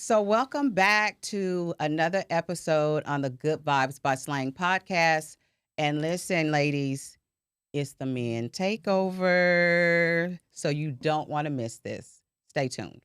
So welcome back to another episode on the Good Vibes by SLANG Podcast. And listen, ladies, it's the men takeover. So you don't want to miss this. Stay tuned.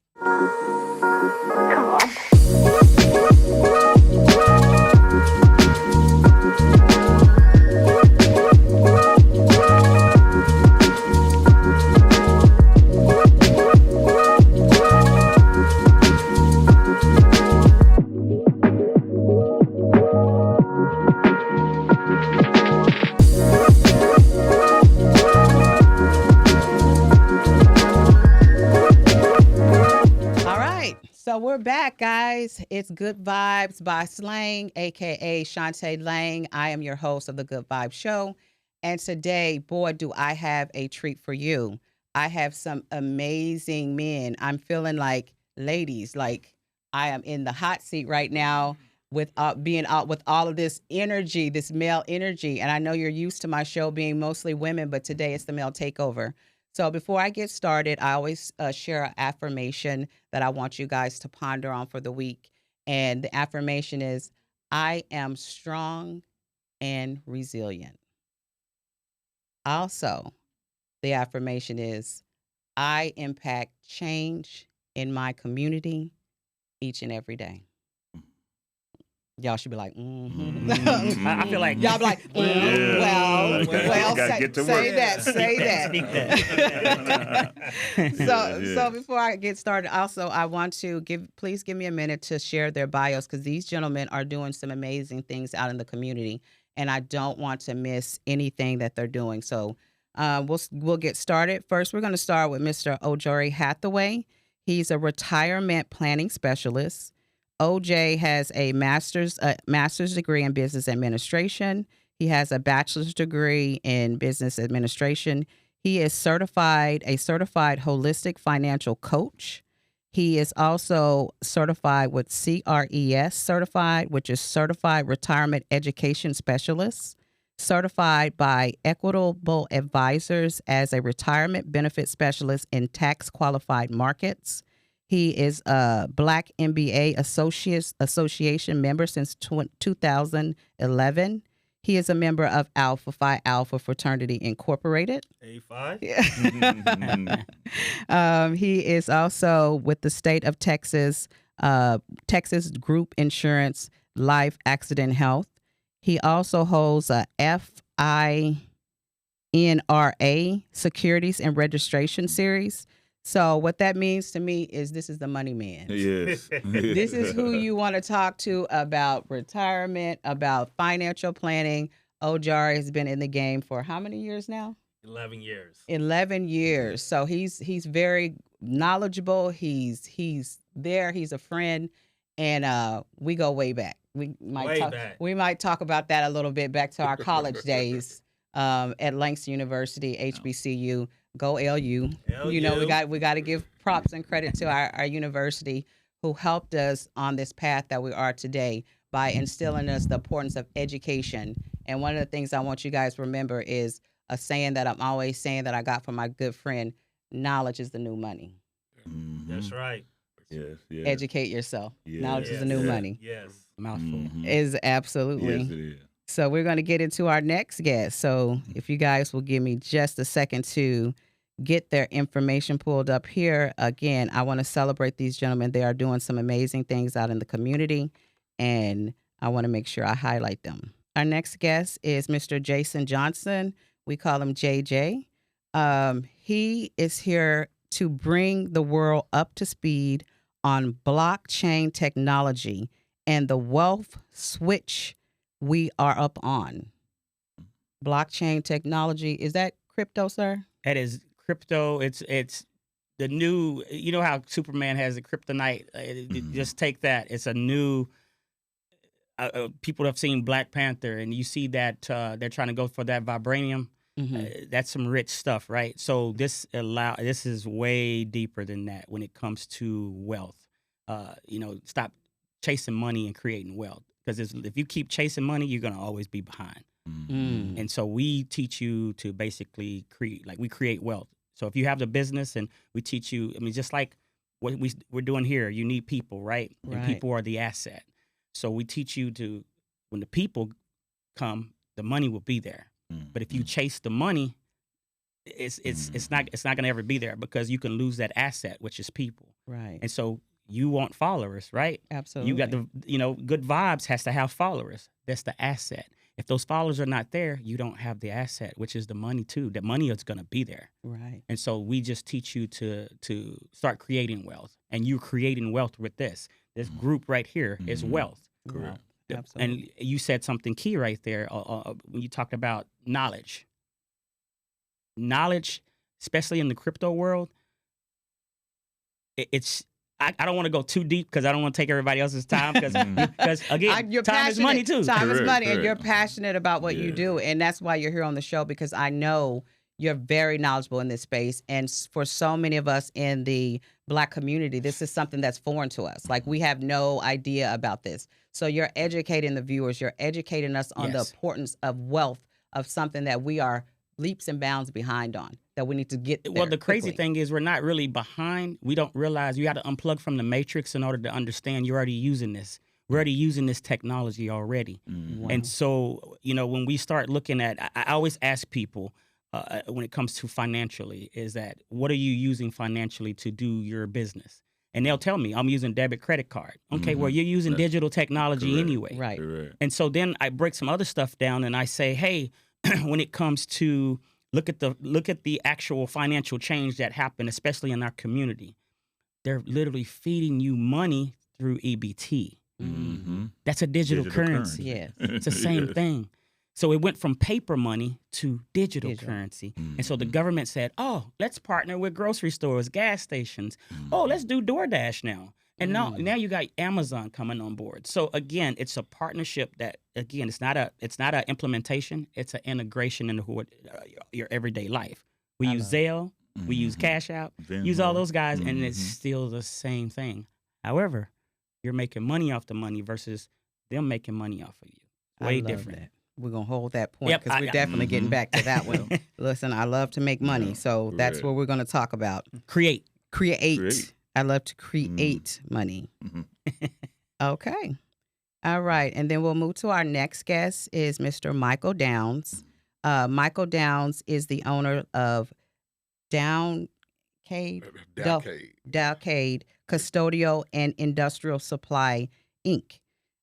So we're back, guys. It's Good Vibes by SLANG, aka Shawnta Lang. I am your host of the Good Vibes Show. And today, boy, do I have a treat for you. I have some amazing men. I'm feeling like ladies, like I am in the hot seat right now with being out with all of this energy, this male energy. And I know you're used to my show being mostly women, but today it's the male takeover. So before I get started, I always share an affirmation that I want you guys to ponder on for the week. And the affirmation is, I am strong and resilient. Also, the affirmation is, I impact change in my community each and every day. Y'all should be like, I feel like y'all be like, well, say that. So before I get started, also I want to please give me a minute to share their bios because these gentlemen are doing some amazing things out in the community, and I don't want to miss anything that they're doing. So we'll get started. First, we're going to start with Mr. Ojari Hathaway. He's a retirement planning specialist. OJ has a master's degree in business administration. He has a bachelor's degree in business administration. He is a certified holistic financial coach. He is also certified with CRES certified, which is Certified Retirement Education Specialist, certified by Equitable Advisors as a retirement benefit specialist in tax qualified markets. He is a Black MBA Association member since 2011. He is a member of Alpha Phi Alpha Fraternity Incorporated. A5? Yeah. He is also with the state of Texas, Texas Group Insurance Life Accident Health. He also holds a FINRA Securities and Registration Series. So what that means to me is this is the money man. Yes. This is who you want to talk to about retirement, about financial planning. Ojari has been in the game for how many years now? 11 years. 11 years. So he's very knowledgeable. He's there. He's a friend, and we go way back. We might talk about that a little bit back to our college days at Langston University, HBCU. Go LU. You know, we got to give props and credit to our university who helped us on this path that we are today by instilling us the importance of education. And one of the things I want you guys to remember is a saying that I'm always saying that I got from my good friend, knowledge is the new money. Mm-hmm. That's right. Yes. Educate yourself. Yes. Knowledge is the new money. Yes. Mouthful. Mm-hmm. Is absolutely. Yes, it is. So we're going to get into our next guest. So if you guys will give me just a second to get their information pulled up here. Again, I want to celebrate these gentlemen. They are doing some amazing things out in the community, and I want to make sure I highlight them. Our next guest is Mr. Jason Johnson. We call him JJ. He is here to bring the world up to speed on blockchain technology and the wealth switch we are up on. Blockchain technology, is that crypto, sir? That is crypto. It's the new, you know how Superman has a kryptonite? Just take that. It's a new, people have seen Black Panther, and you see that they're trying to go for that vibranium. Mm-hmm. That's some rich stuff, right? So this is way deeper than that when it comes to wealth. Stop chasing money and creating wealth. Because if you keep chasing money, you're going to always be behind. Mm. And so we teach you to basically we create wealth. So if you have the business and we teach you, just like what we're doing here, you need people, right? And Right. people are the asset. So we teach you to, when the people come, the money will be there. But if you chase the money, it's not going to ever be there, because you can lose that asset, which is people. Right. And so you want followers, right? Absolutely. You got good vibes has to have followers. That's the asset. If those followers are not there, you don't have the asset, which is the money too. The money is going to be there. Right. And so we just teach you to start creating wealth, and you're creating wealth with this. This group right here is wealth. Correct. And Absolutely. you said something key right there when you talked about knowledge. Knowledge, especially in the crypto world, it's. I don't want to go too deep because I don't want to take everybody else's time, because again, You're time is money too. Time is Correct, money, and correct. you're passionate about what you do, and that's why you're here on the show, because I know you're very knowledgeable in this space. And for so many of us in the Black community, this is something that's foreign to us. Like, we have no idea about this. So you're educating the viewers. You're educating us on the importance of wealth, of something that we are leaps and bounds behind on, that we need to get there. Well, the crazy quickly. thing is we're not really behind. We don't realize you got to unplug from the matrix in order to understand you're already using this. We're already using this technology already. Wow. And so, when we start looking at, I always ask people when it comes to financially, is that what are you using financially to do your business? And they'll tell me, I'm using debit credit card. Okay, well, you're using digital technology anyway. Right. Correct. And so then I break some other stuff down and I say, hey, when it comes to look at the actual financial change that happened, especially in our community, they're literally feeding you money through EBT. That's a digital currency. Yes. It's the same thing. So it went from paper money to digital currency. And so the government said, oh, let's partner with grocery stores, gas stations. Oh, let's do DoorDash now. And now you got Amazon coming on board. So again, it's a partnership that, again, it's not a implementation. It's an integration into your everyday life. We use Zelle, we use Cash App, use all those guys, and it's still the same thing. However, you're making money off the money versus them making money off of you. Way different. That. We're going to hold that point, because we're definitely getting back to that one. Listen, I love to make money, so that's what we're going to talk about. Create. I love to create money. Okay. All right. And then we'll move to our next guest is Mr. Michael Downs. Michael Downs is the owner of Dalcade Custodial and Industrial Supply, Inc.,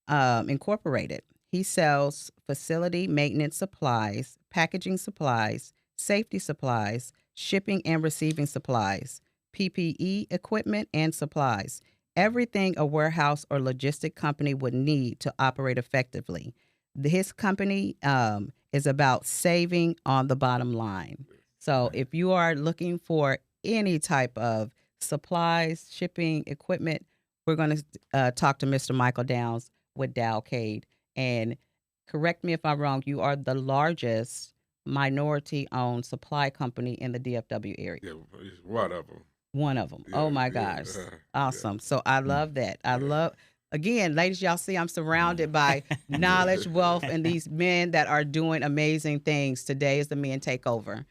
Incorporated. He sells facility maintenance supplies, packaging supplies, safety supplies, shipping and receiving supplies, PPE equipment and supplies, everything a warehouse or logistic company would need to operate effectively. His company is about saving on the bottom line. So if you are looking for any type of supplies, shipping, equipment, we're going to talk to Mr. Michael Downs with Dalcade. And correct me if I'm wrong, you are the largest minority-owned supply company in the DFW area. Yeah, it's one of them. One of them. Yeah, Oh my yeah, gosh. Awesome. So I love that. I love, again, ladies, y'all see I'm surrounded by knowledge, wealth, and these men that are doing amazing things. Today is the Men Takeover,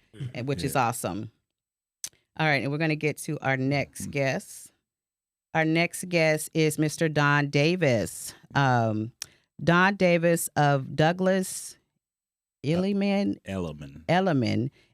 which is awesome. All right. And we're going to get to our next guest. Our next guest is Mr. Don Davis. Don Davis of Douglas Elliman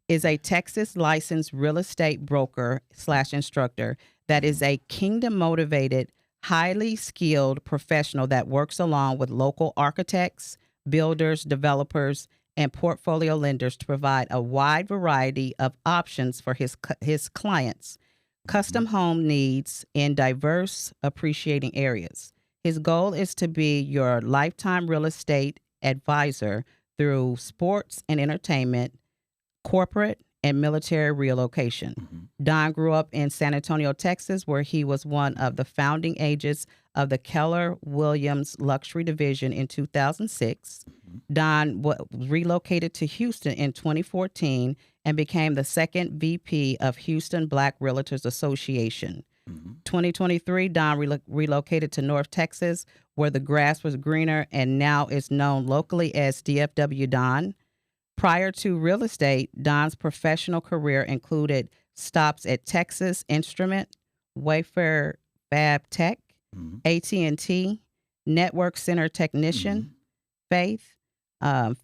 is a Texas licensed real estate broker / instructor that is a kingdom-motivated, highly skilled professional that works along with local architects, builders, developers, and portfolio lenders to provide a wide variety of options for his clients' custom home needs in diverse, appreciating areas. His goal is to be your lifetime real estate advisor through sports and entertainment, corporate, and military relocation. Don grew up in San Antonio, Texas, where he was one of the founding agents of the Keller Williams Luxury Division in 2006. Don relocated to Houston in 2014 and became the second VP of Houston Black Realtors Association. 2023, Don relocated to North Texas, where the grass was greener and now is known locally as DFW Don. Prior to real estate, Don's professional career included stops at Texas Instrument, Wayfair Fab Tech, AT&T, Network Center Technician, Faith,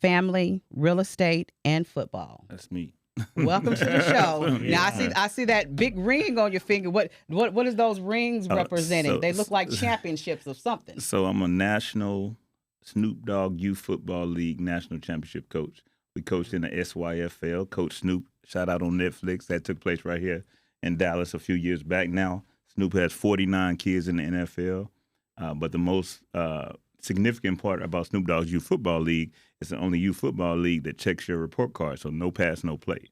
Family, Real Estate, and Football. That's me. Welcome to the show. Now Yeah. I see that big ring on your finger. What is those rings representing? They look like championships of something. So I'm a national Snoop Dogg Youth Football League national championship coach. We coached in the SYFL. Coach Snoop, shout out on Netflix. That took place right here in Dallas a few years back now. Snoop has 49 kids in the NFL. But the most significant part about Snoop Dogg's Youth Football League is the only youth football league that checks your report card. So no pass, no play.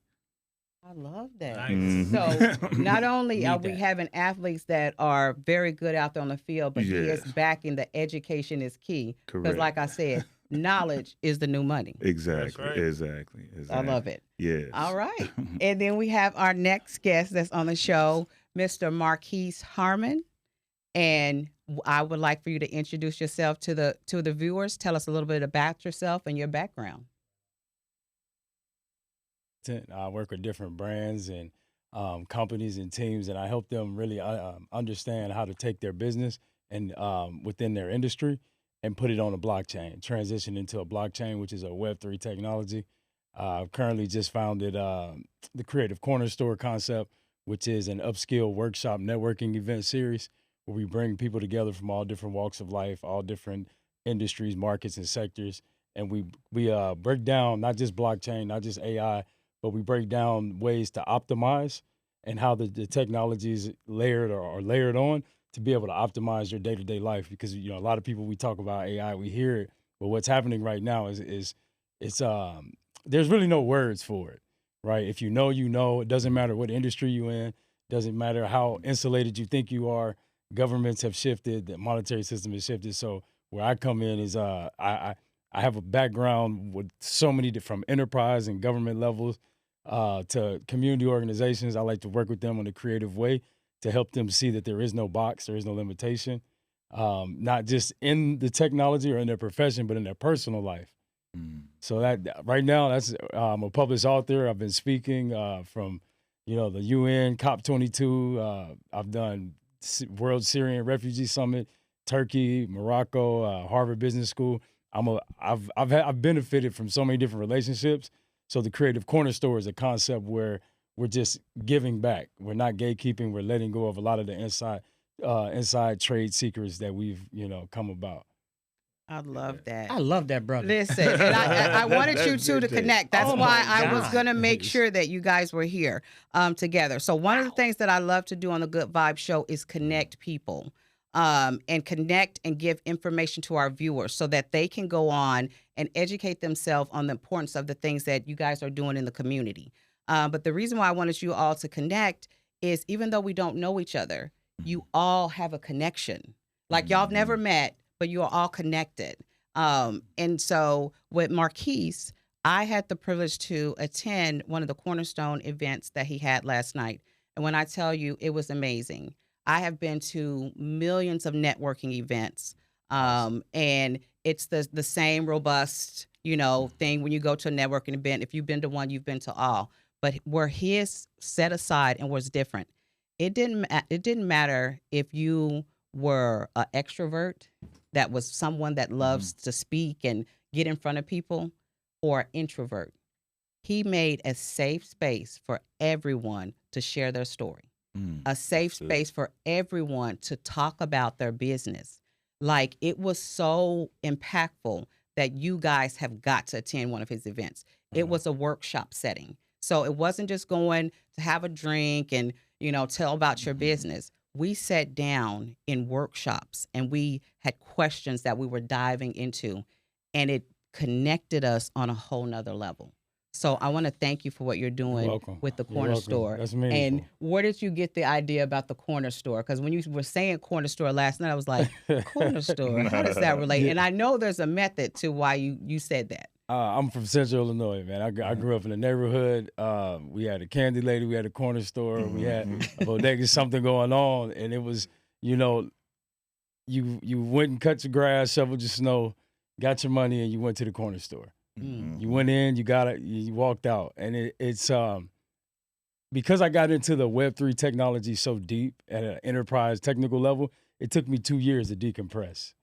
I love that. Nice. So not only are we having athletes that are very good out there on the field, but he is backing the education is key. Because Correct. like I said, knowledge is the new money. Exactly. right. Exactly. I love it. Yes. All right. And then we have our next guest that's on the show, Mr. Marquise Harmon. And I would like for you to introduce yourself to the viewers. Tell us a little bit about yourself and your background. I work with different brands and companies and teams, and I help them really understand how to take their business and within their industry and put it on a blockchain, transition into a blockchain, which is a Web3 technology. I've currently just founded the Creative Corner Store concept, which is an upskill workshop networking event series where we bring people together from all different walks of life, all different industries, markets, and sectors. And we break down not just blockchain, not just AI, but we break down ways to optimize and how the technologies layered or layered on to be able to optimize your day-to-day life. Because, you know, a lot of people, we talk about AI, we hear it, but what's happening right now is there's really no words for it, right? If you know, it doesn't matter what industry you're in, doesn't matter how insulated you think you are. Governments have shifted, the monetary system has shifted. So where I come in is I have a background with so many from enterprise and government levels to community organizations. I like to work with them in a creative way to help them see that there is no box, there is no limitation, not just in the technology or in their profession, but in their personal life. So that right now, that's I'm a published author. I've been speaking from, the UN, COP22. I've done World Syrian Refugee Summit, Turkey, Morocco, Harvard Business School. I've benefited from so many different relationships. So the Creative Corner Store is a concept where we're just giving back. We're not gatekeeping. We're letting go of a lot of the inside trade secrets that we've come about. I love that. I love that, brother. Listen, and I wanted you two to connect. That's why I was God. going to make sure that you guys were here together. So one of the things that I love to do on the Good Vibe Show is connect people and connect and give information to our viewers so that they can go on and educate themselves on the importance of the things that you guys are doing in the community. But the reason why I wanted you all to connect is even though we don't know each other, you all have a connection. Like y'all have never met, but you are all connected. And so with Marquise, I had the privilege to attend one of the Cornerstone events that he had last night. And when I tell you, it was amazing. I have been to millions of networking events. And it's the same robust, thing when you go to a networking event. If you've been to one, you've been to all. But where his set aside and was different, it didn't matter if you were an extrovert, that was someone that loves to speak and get in front of people, or introvert. He made a safe space for everyone to share their story, a safe space for everyone to talk about their business. Like, it was so impactful that you guys have got to attend one of his events. It was a workshop setting. So it wasn't just going to have a drink and, tell about your business. We sat down in workshops and we had questions that we were diving into, and it connected us on a whole nother level. So I want to thank you for what you're doing with the Corner Store. That's meaningful. And where did you get the idea about the Corner Store? Because when you were saying Corner Store last night, I was like, Corner Store, how does that relate? And I know there's a method to why you said that. I'm from Central Illinois, man. I grew up in the neighborhood. We had a candy lady. We had a corner store. We had a bodega, something going on. And it was, you went and cut your grass, shoveled your snow, got your money, and you went to the corner store. You went in, you got it, you walked out. And it's because I got into the Web3 technology so deep at an enterprise technical level, it took me 2 years to decompress.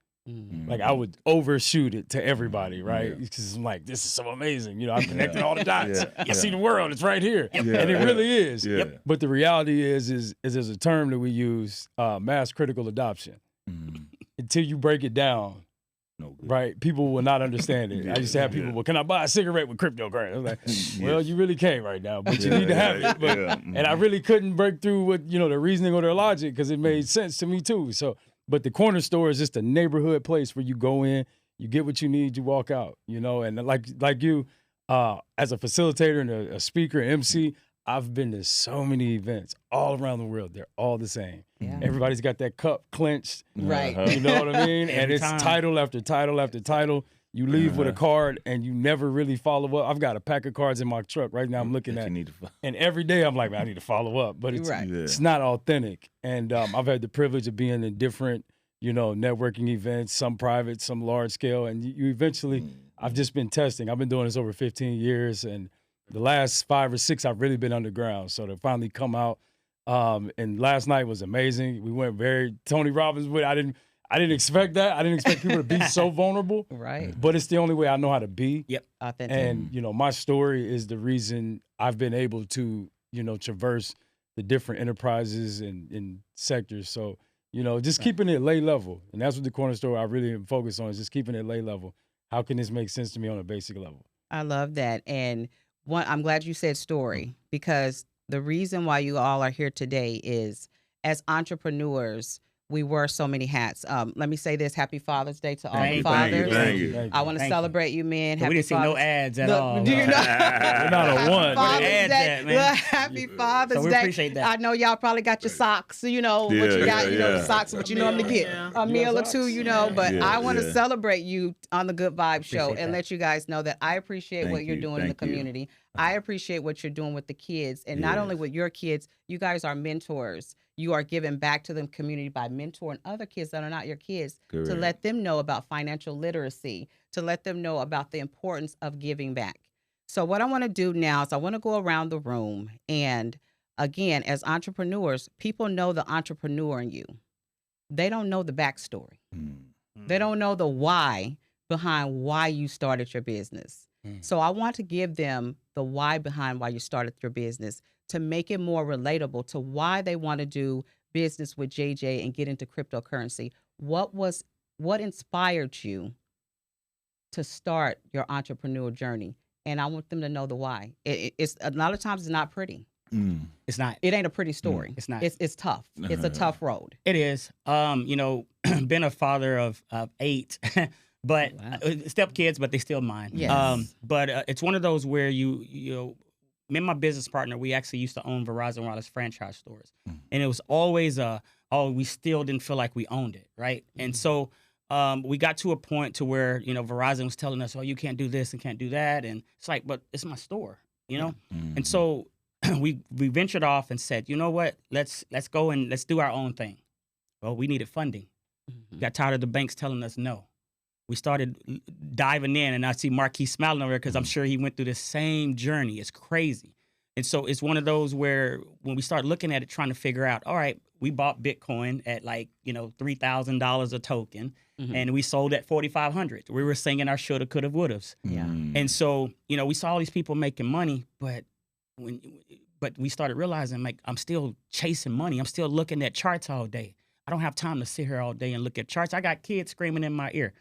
Like I would overshoot it to everybody, right? Because I'm like, this is so amazing. You know, I'm connecting all the dots. I see the world. It's right here. And it really is. But the reality is there's a term that we use, mass critical adoption. Until you break it down, right, people will not understand it. I used to have people, well, can I buy a cigarette with cryptocurrency? I was like, well, you really can't right now, but you need to have it. But, and I really couldn't break through with, you know, the reasoning or their logic because it made sense to me too. So, but the corner store is just a neighborhood place where you go in, you get what you need, you walk out, you know, and like you, as a facilitator and a speaker, MC, I've been to so many events all around the world. They're all the same. Everybody's got that cup clenched. Right. You know what I mean? And it's title after title after title. You leave with a card and you never really follow up. I've got a pack of cards in my truck right now I'm looking at. And every day I'm like, man, I need to follow up. But it's not authentic. And I've had the privilege of being in different, you know, networking events, some private, some large scale. And you eventually, I've just been testing. I've been doing this over 15 years. And the last 5 or 6, I've really been underground. So to finally come out, and last night was amazing. We went Tony Robbins with, I didn't expect that. I didn't expect people to be so vulnerable. Right. But it's the only way I know how to be. Authentic. And, you know, my story is the reason I've been able to, you know, traverse the different enterprises and sectors. So, you know, just keeping it lay level. And that's what the corner store I really am focused on, is just keeping it lay level. How can this make sense to me on a basic level? I love that. And I'm glad you said story, because the reason why you all are here today is, as entrepreneurs, we wear so many hats. Let me say this: Happy Father's Day to all the fathers. Thank you. I want to celebrate you, men. We didn't see no ads at all. Do you know? Not a one. Happy Father's Day. So we appreciate that. I know y'all probably got your socks. You know what you got. You know the socks, what you normally get, a meal or two. You know, but I want to celebrate you on the Good Vibe Show and let you guys know that I appreciate what you're doing in the community. I appreciate what you're doing with the kids, and not only with your kids. You guys are mentors. You are giving back to the community by mentoring other kids that are not your kids, to let them know about financial literacy, to let them know about the importance of giving back. So what I want to do now is I want to go around the room. And again, as entrepreneurs, people know the entrepreneur in you. They don't know the backstory. They don't know the why behind why you started your business. So I want to give them the why behind why you started your business, to make it more relatable to why they want to do business with JJ and get into cryptocurrency. What inspired you to start your entrepreneurial journey? And I want them to know the why. It's a lot of times it's not pretty. It's not. It ain't a pretty story. It's not. It's tough. It's a tough road. It is. You know, been a father of 8. But stepkids, but they still mine. Yes. But it's one of those where you know, me and my business partner, we actually used to own Verizon Wireless franchise stores, and it was always we still didn't feel like we owned it, right? And so we got to a point to where, you know, Verizon was telling us, oh, you can't do this and can't do that, and it's like, but it's my store, you know. And so we ventured off and said, you know what, let's go and let's do our own thing. Well, we needed funding. We got tired of the banks telling us no. We started diving in, and I see Marquis smiling over there because I'm sure he went through the same journey. It's crazy. And so it's one of those where when we start looking at it, trying to figure out, all right, we bought Bitcoin at like, you know, $3,000 a token, and we sold at $4,500. We were singing our shoulda, coulda, wouldas. And so, you know, we saw all these people making money, but we started realizing, like, I'm still chasing money. I'm still looking at charts all day. I don't have time to sit here all day and look at charts. I got kids screaming in my ear.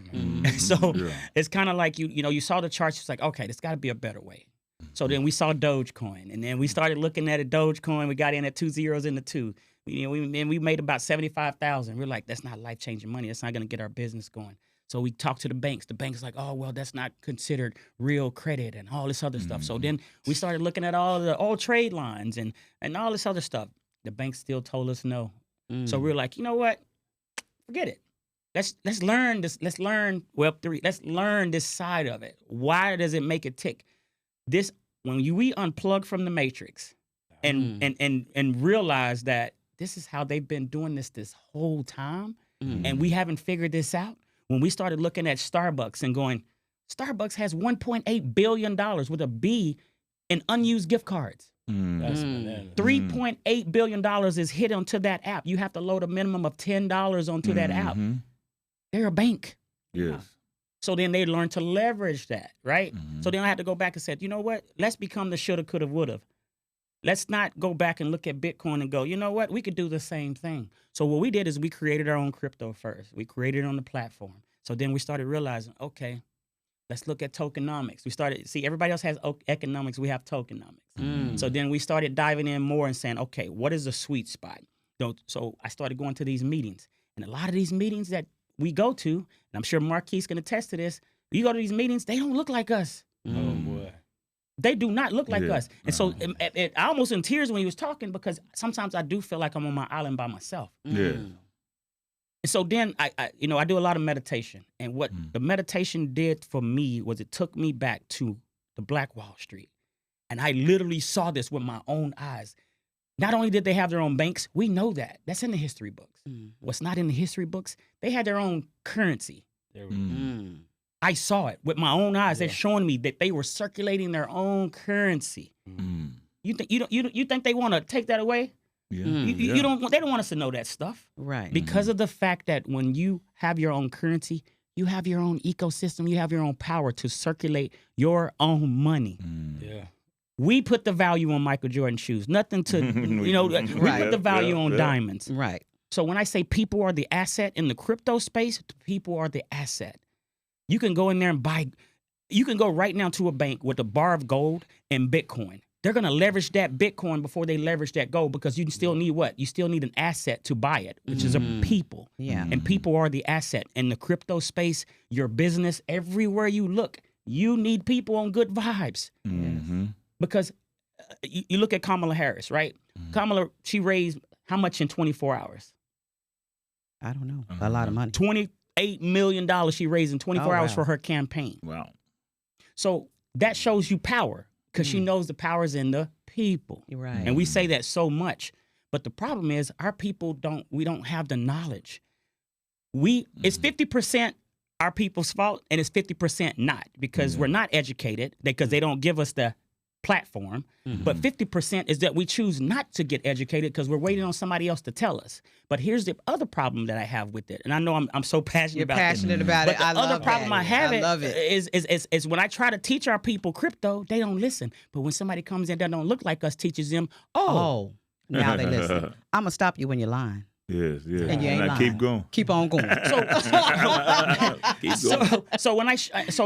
So it's kind of like, you know, you saw the charts. It's like, okay, there's got to be a better way. So then we saw Dogecoin, and then we started looking at a Dogecoin. We got in at 2 zeros in the 2. You know, we made about $75,000. We're like, that's not life-changing money. That's not going to get our business going. So we talked to the banks. The bank's like, oh, well, that's not considered real credit and all this other stuff. So then we started looking at all trade lines and all this other stuff. The bank still told us no. So we were like, you know what? Forget it. Let's learn this. Let's learn Web3. Let's learn this side of it. Why does it make it tick? This when we unplug from the matrix and realize that this is how they've been doing this whole time, and we haven't figured this out. When we started looking at Starbucks and going, Starbucks has $1.8 billion with a B in unused gift cards. That's bananas. $3.8 billion is hit onto that app. You have to load a minimum of $10 onto that app. They're a bank. Yes. So then they learn to leverage that, right? So then I had to go back and said, you know what? Let's become the shoulda, coulda, woulda. Let's not go back and look at Bitcoin and go, you know what? We could do the same thing. So what we did is we created our own crypto first. We created it on the platform. So then we started realizing, okay, let's look at tokenomics. We started, see, everybody else has economics. We have tokenomics. So then we started diving in more and saying, okay, what is the sweet spot? So I started going to these meetings. And a lot of these meetings that we go to, and I'm sure Marquise can attest to this, you go to these meetings, they don't look like us. Oh, boy. They do not look like us. And so I almost in tears when he was talking because sometimes I do feel like I'm on my island by myself. Yeah. And so then I do a lot of meditation. And what the meditation did for me was it took me back to the Black Wall Street. And I literally saw this with my own eyes. Not only did they have their own banks, we know that. That's in the history books. What's not in the history books, they had their own currency. There we go. I saw it with my own eyes. They're showing me that they were circulating their own currency. You think they want to take that away? Yeah. They don't want us to know that stuff. Right. Because of the fact that when you have your own currency, you have your own ecosystem, you have your own power to circulate your own money. Yeah. We put the value on Michael Jordan shoes. Nothing to, we put the value on diamonds. Right. So when I say people are the asset in the crypto space, people are the asset. You can go in there and buy, you can go right now to a bank with a bar of gold and Bitcoin. They're going to leverage that Bitcoin before they leverage that gold because you still need what? You still need an asset to buy it, which is a people. Yeah. And people are the asset. In the crypto space, your business, everywhere you look, you need people on good vibes. Because you look at Kamala Harris, right? Kamala, she raised how much in 24 hours? I don't know. A lot of money. $28 million she raised in 24 hours for her campaign. Wow. So that shows you power because she knows the power's in the people. Right. And we say that so much. But the problem is our people don't have the knowledge. It's 50% our people's fault and it's 50% not because we're not educated because they don't give us the platform, but 50% is that we choose not to get educated because we're waiting on somebody else to tell us. But here's the other problem that I have with it, and I know I'm so passionate about it. You're passionate about it. But the I love other problem that. I have I love it. is when I try to teach our people crypto, they don't listen. But when somebody comes in that don't look like us, teaches them, Oh, now they listen. I'm gonna stop you when you're lying. Yes, yes. And you ain't Now lying. keep going. Keep on going. Keep going. So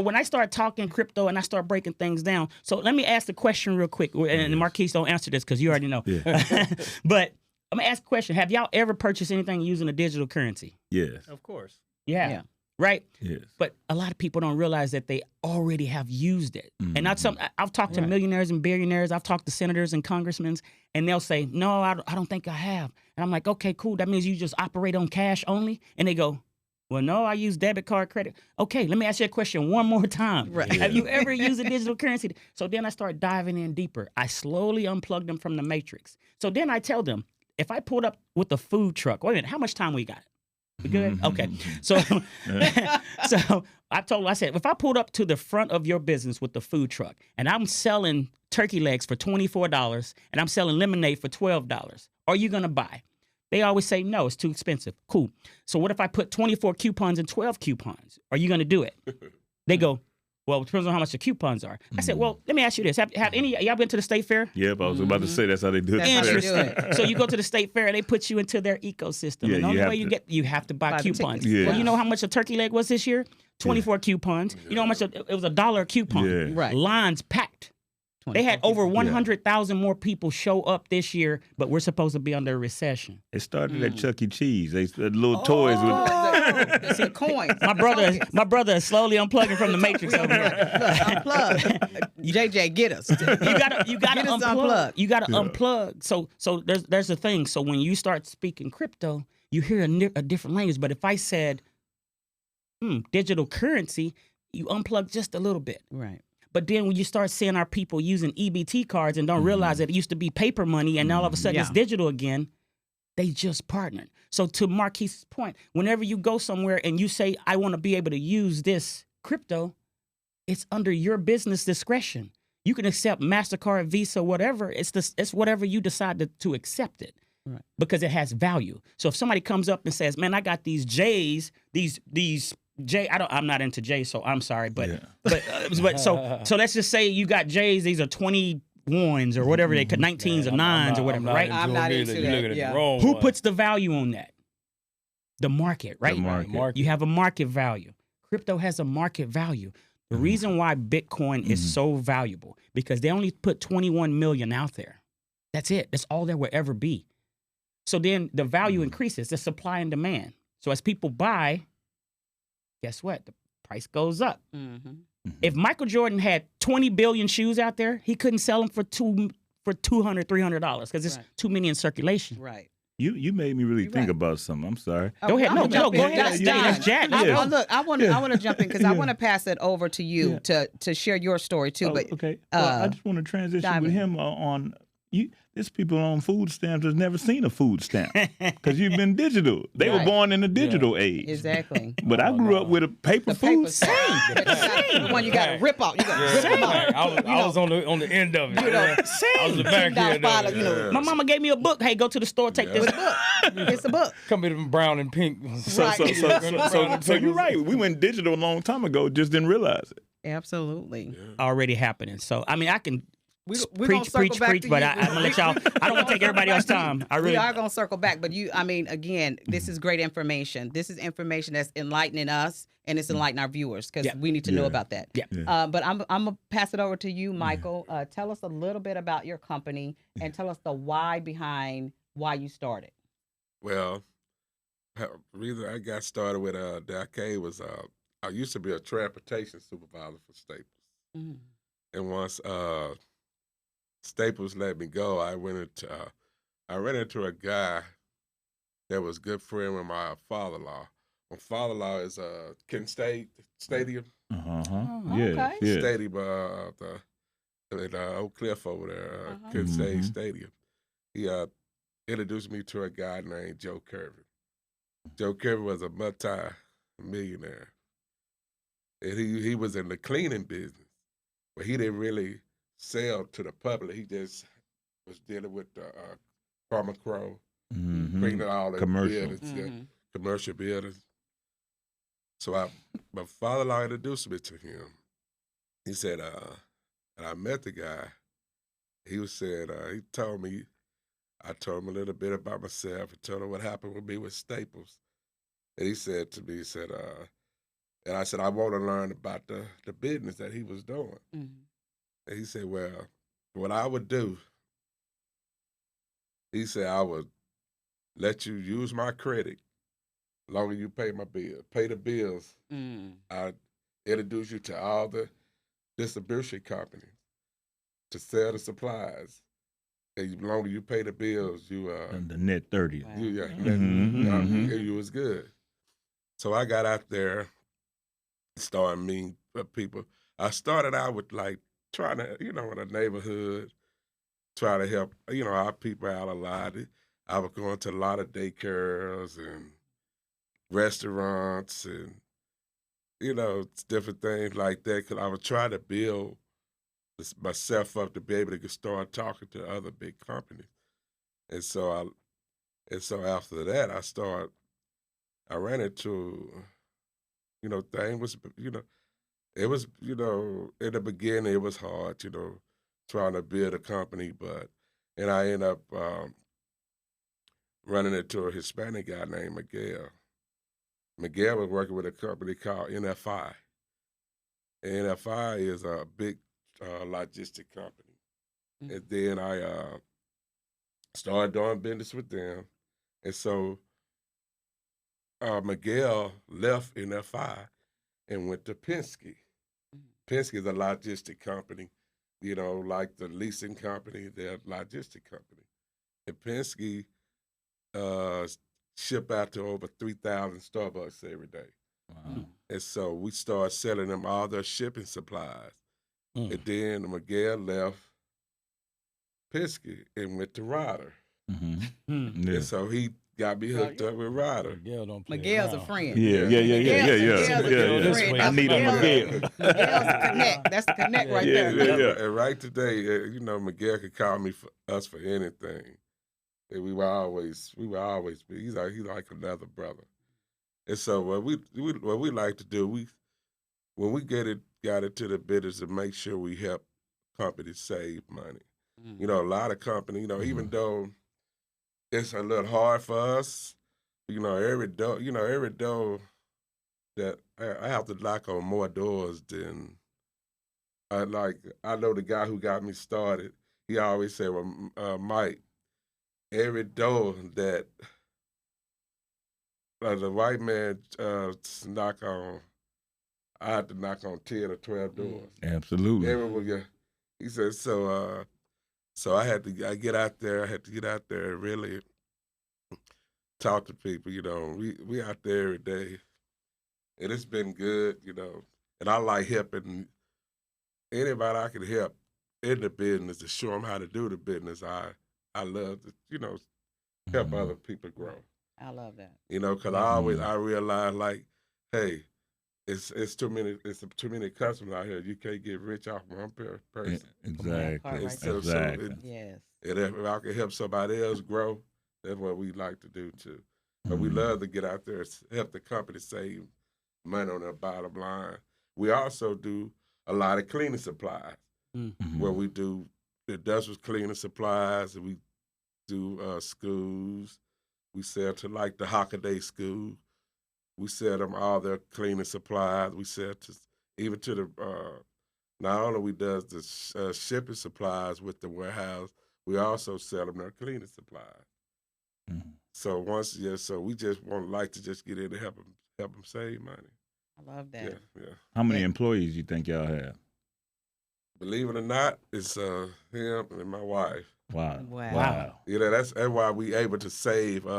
when I start talking crypto and I start breaking things down, so let me ask the question real quick. And Marquise, don't answer this because you already know. Yeah. But I'm gonna ask a question: have y'all ever purchased anything using a digital currency? Yes. Of course. Yeah. Right. Yes. But a lot of people don't realize that they already have used it. And that's something I've talked to millionaires and billionaires. I've talked to senators and congressmen, and they'll say, "No, I don't think I have." And I'm like, "Okay, cool. That means you just operate on cash only." And they go, "Well, no, I use debit card, credit." Okay, let me ask you a question one more time. Right. Have you ever used a digital currency? So then I start diving in deeper. I slowly unplug them from the matrix. So then I tell them, if I pulled up with a food truck, wait a minute, how much time we got? We good? Okay. So I said, if I pulled up to the front of your business with the food truck and I'm selling turkey legs for $24 and I'm selling lemonade for $12, are you going to buy? They always say, no, it's too expensive. Cool. So what if I put 24 coupons and 12 coupons? Are you going to do it? They go, well, it depends on how much the coupons are. I said, well, let me ask you this. Have y'all been to the state fair? Yep, I was about to say that's how they do it. That's how they do Interesting. So you go to the state fair, they put you into their ecosystem. Yeah, and the only way to. you have to buy Buy the coupons. tickets. Yeah. Well, you know how much a turkey leg was this year? 24 coupons. You know how much it was $1 a coupon. Yeah. Right. Lines packed. They had over 100,000 more people show up this year, but we're supposed to be under a recession. It started at Chuck E. Cheese. They the little toys with See, coins. My brother is slowly unplugging from the matrix over here. Unplug. JJ, get us. You gotta Get us unplug. unplugged. You gotta unplug. So there's the thing. So when you start speaking crypto, you hear a different language. But if I said digital currency, you unplug just a little bit. Right. But then when you start seeing our people using EBT cards and don't realize that it used to be paper money and all of a sudden it's digital again, they just partnered. So to Marquise's point, whenever you go somewhere and you say, I want to be able to use this crypto, it's under your business discretion. You can accept MasterCard, Visa, whatever. It's whatever you decide to accept it. Right. Because it has value. So if somebody comes up and says, "Man, I got these J's, these J," I'm not into J, so I'm sorry, but so let's just say you got J's. These are 21s or whatever they could, 19s or 9s or whatever, right? I'm not into that. Yeah. Who puts the value on that? The market, right? The market. You have a market value. Crypto has a market value. The reason why Bitcoin is so valuable because they only put 21 million out there. That's it. That's all there will ever be. So then the value increases, the supply and demand. So as people buy, guess what? The price goes up. If Michael Jordan had 20 billion shoes out there, he couldn't sell them for $200, $300 because there's too many in circulation. Right. You made me really think about something. I'm sorry. Go ahead. No, go ahead. That's Jack. Look, I want to jump in because I want to pass it over to you to share your story too. But okay. I just want to transition with him on you. There's people on food stamps that's never seen a food stamp because you've been digital. They were born in the digital age. Exactly. But I grew up with a paper food stamp. The one you got to rip out. You got to rip them out. I was on the end of it. I was the back end of it. My mama gave me a book. Hey, go to the store, take this book. It's a book. Come in brown and pink. So you're right. We went digital a long time ago, just didn't realize it. Absolutely. Already happening. So, I mean, I can we're preach, but I'm going to let y'all, I don't want to take everybody else's time. We are going to circle back, but again, this is great information. This is information that's enlightening us and it's enlightening our viewers because we need to know about that. But I'm going to pass it over to you, Michael. Tell us a little bit about your company and tell us the why behind why you started. Well, the reason I got started with Decade was I used to be a transportation supervisor for Staples. And once Staples let me go, I ran into a guy that was good friend with my father-in-law. My father-in-law is Kent Stadium. Okay. Stadium in Oak Cliff over there, Kent State Stadium. He introduced me to a guy named Joe Kirby. Joe Kirby was a multi-millionaire. And he was in the cleaning business, but he didn't really sell to the public. He just was dealing with the Karma Crow, cleaning all the buildings, commercial buildings. So my father-in-law introduced me to him. He said, and I met the guy. He said, he told me, I told him a little bit about myself and told him what happened with me with Staples. And he said to me, and I said, I want to learn about the business that he was doing. And he said, well, what I would do, he said, I would let you use my credit as long as you pay my bill. Pay the bills. I introduce you to all the distribution companies to sell the supplies. And as long as you pay the bills, you the net 30. You was good. So I got out there, started meeting people. I started out with trying to, in a neighborhood, try to help, our people out a lot. I was going to a lot of daycares and restaurants and, different things like that, because I was trying to build myself up to be able to start talking to other big companies. And so after that, I ran into, thing was, it was, in the beginning, it was hard, trying to build a company, and I ended up running into a Hispanic guy named Miguel. Miguel was working with a company called NFI. And NFI is a big logistic company. And then I started doing business with them. And so Miguel left NFI and went to Penske. Penske is a logistic company, like the leasing company, they're a logistic company. And Penske ship out to over 3,000 Starbucks every day. Wow. And so we started selling them all their shipping supplies. And then Miguel left Penske and went to Ryder. And so he got me hooked up with Ryder. Miguel don't play Miguel's a around. friend. Yeah. Miguel's a friend. I need a Miguel. Miguel's a connect. That's the connect right there. Yeah. And right today, Miguel could call me for anything. And we will always be. He's like another brother. And so what we like to do, when we got into the business to make sure we help companies save money. Mm-hmm. You know, a lot of companies, even though it's a little hard for us, every door that I have to knock on more doors than I know the guy who got me started. He always said, "Well, Mike, every door that the white man knock on, I had to knock on 10 or 12 doors." Absolutely. Everyone, he said, so I had to get out there. I had to get out there and really talk to people. We out there every day, and it's been good. And I like helping anybody I can help in the business to show them how to do the business. I love to help other people grow. I love that. Because I realize like, hey, it's too many customers out here. You can't get rich off one person. Exactly. Exactly. Yes. And if I can help somebody else grow, that's what we like to do too. But we love to get out there and help the company save money on their bottom line. We also do a lot of cleaning supplies, where we do industrial cleaning supplies, and we do schools. We sell to like the Hockaday School. We sell them all their cleaning supplies. We sell even to the, not only we does the shipping supplies with the warehouse, we also sell them their cleaning supplies. So so we just like to just get in and help them save money. I love that. Yeah. How many employees you think y'all have? Believe it or not, it's him and my wife. Wow. That's why we able to save. We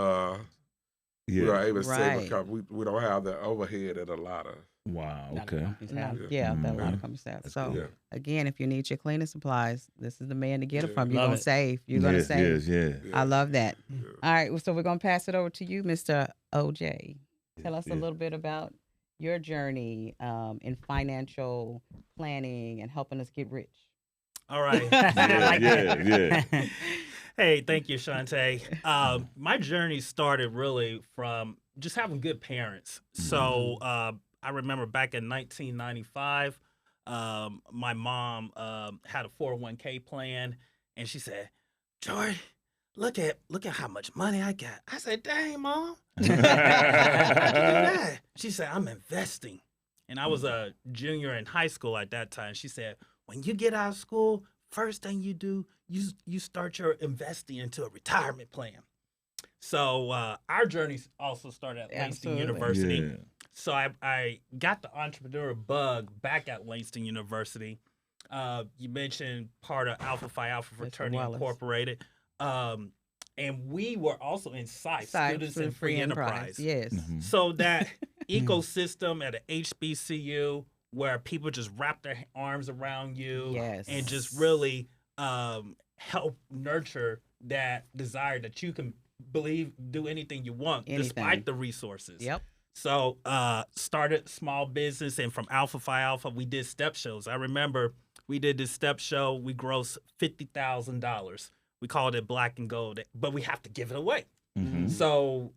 are able to save because we don't have the overhead at a lot of. Wow. Okay. That a lot of companies have. So again, if you need your cleaning supplies, this is the man to get it from. You're gonna save. You're gonna save. Yes. I love that. All right, so we're gonna pass it over to you, Mr. OJ. Tell us a little bit about your journey in financial planning and helping us get rich. All right. Yeah. Hey, thank you, Shawnta. My journey started really from just having good parents. So I remember back in 1995, my mom had a 401k plan, and she said, "Joy, look at how much money I got." I said, "Dang, Mom, how'd you do that?" She said, "I'm investing." And I was a junior in high school at that time. She said, "When you get out of school, first thing you do, you start your investing into a retirement plan." So our journey also started at Langston University. Yeah. So I got the entrepreneur bug back at Langston University. You mentioned part of Alpha Phi Alpha Fraternity Incorporated. And we were also in SCI, Students in Free Enterprise. Yes. So that ecosystem at a HBCU where people just wrap their arms around you and just really help nurture that desire that you can do anything you want despite the resources. Yep. So started small business, and from Alpha Phi Alpha, we did step shows. I remember we did this step show. We grossed $50,000. We called it Black and Gold, but we have to give it away. So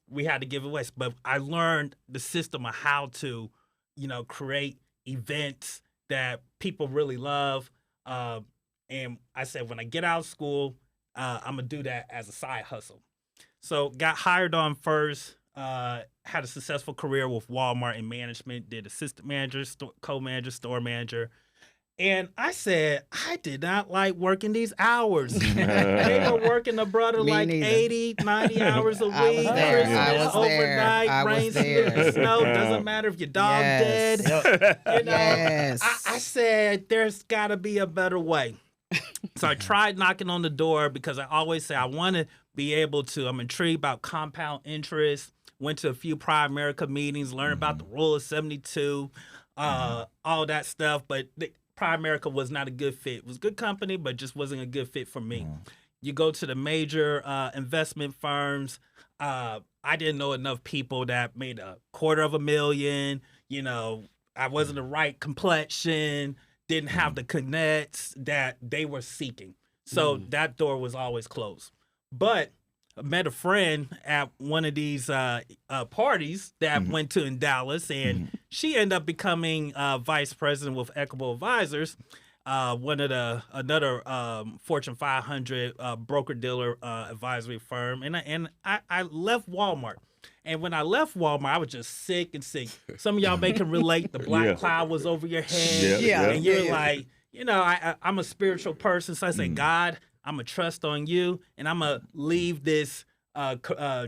we had to give it away. But I learned the system of how to, create events that people really love. And I said, when I get out of school, I'm going to do that as a side hustle. So got hired on first, had a successful career with Walmart in management, did assistant manager, co-manager, store manager. And I said, I did not like working these hours. They were working a brother like neither. 80, 90 hours a week. I was overnight, there. rain, sleet, snow. Doesn't matter if your dog dead. I said, there's got to be a better way. So I tried knocking on the door because I always say I want to be able to. I'm intrigued about compound interest. Went to a few Pri-America meetings, learned about the Rule of 72, all that stuff. But Pri-America was not a good fit. It was a good company, but just wasn't a good fit for me. You go to the major investment firms. I didn't know enough people that made $250,000. You know, I wasn't the right complexion, didn't have the connects that they were seeking. So that door was always closed. But I met a friend at one of these parties that went to in Dallas, and she ended up becoming vice president with Equitable Advisors, another Fortune 500 broker dealer advisory firm. And I left Walmart. And when I left Walmart, I was just sick. Some of y'all may can relate. The black cloud was over your head. And you're like, you know, I'm a spiritual person. So I say, God, I'm going to trust on you, and I'm going to leave this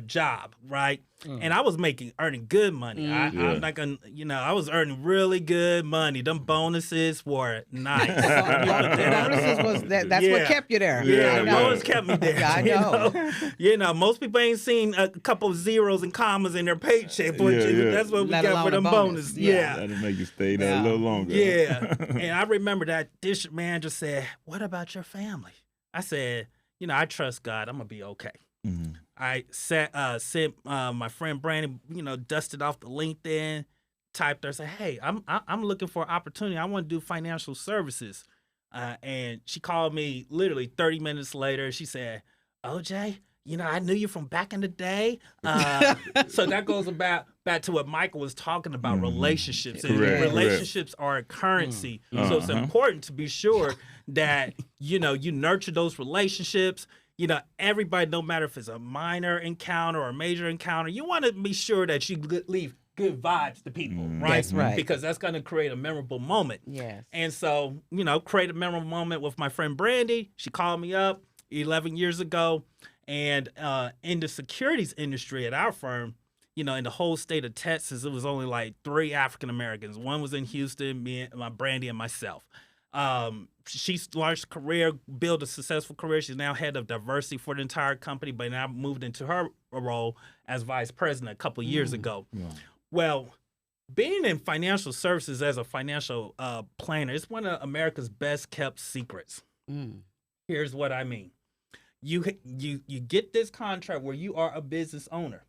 job, right? And I was earning good money. I'm not going to, you know, I was earning really good money. Them bonuses were nice. That's what kept you there. Yeah, the bonus kept me there. I know. You know, most people ain't seen a couple of zeros and commas in their paycheck, but that's what we got for them bonuses. That'll make you stay there a little longer. Yeah. And I remember that district manager said, "What about your family?" I said, "You know, I trust God. I'm going to be okay." I sent my friend Brandon, you know, dusted off the LinkedIn, typed her, said, "Hey, I'm looking for an opportunity. I want to do financial services." And she called me literally 30 minutes later. She said, "OJ, you know, I knew you from back in the day." So that goes back to what Michael was talking about, relationships. And relationships are a currency. So it's important to be sure that, you know, you nurture those relationships. You know, everybody, no matter if it's a minor encounter or a major encounter, you want to be sure that you leave good vibes to people, right? That's right. Because that's going to create a memorable moment. Yes. And so, you know, create a memorable moment with my friend Brandy. She called me up 11 years ago. And in the securities industry at our firm, you know, in the whole state of Texas, it was only like 3 African Americans. One was in Houston, me and my Brandy and myself. She launched a career, built a successful career. She's now head of diversity for the entire company, but now moved into her role as vice president a couple of years ago. Well, being in financial services as a financial planner is one of America's best kept secrets. Here's what I mean. You get this contract where you are a business owner.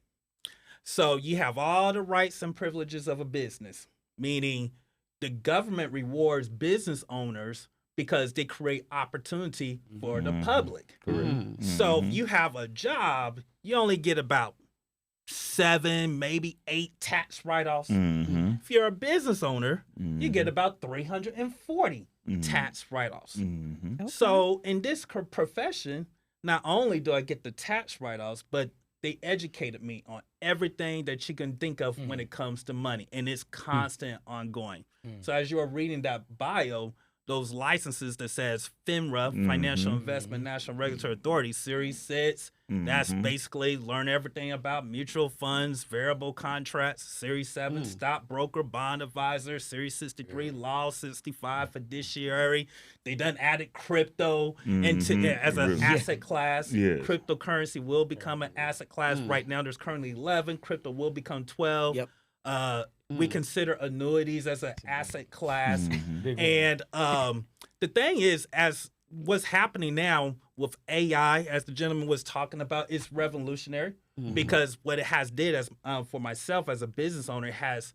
So you have all the rights and privileges of a business, meaning the government rewards business owners because they create opportunity for the public. So if you have a job, you only get about 7, maybe 8 tax write-offs. If you're a business owner, you get about 340 tax write-offs. So in this profession, not only do I get the tax write-offs, but they educated me on everything that you can think of when it comes to money, and it's constant, ongoing. So as you are reading that bio, those licenses that says FINRA, Financial Investment National Regulatory Authority, Series 6, that's basically learn everything about mutual funds, variable contracts, Series 7, stockbroker, bond advisor, Series 63, Law 65, fiduciary. They done added crypto into as an asset class. Cryptocurrency will become an asset class. Right now, there's currently 11. Crypto will become 12. We consider annuities as an asset class. And the thing is, as what's happening now with AI, as the gentleman was talking about, is revolutionary because what it has did as for myself as a business owner has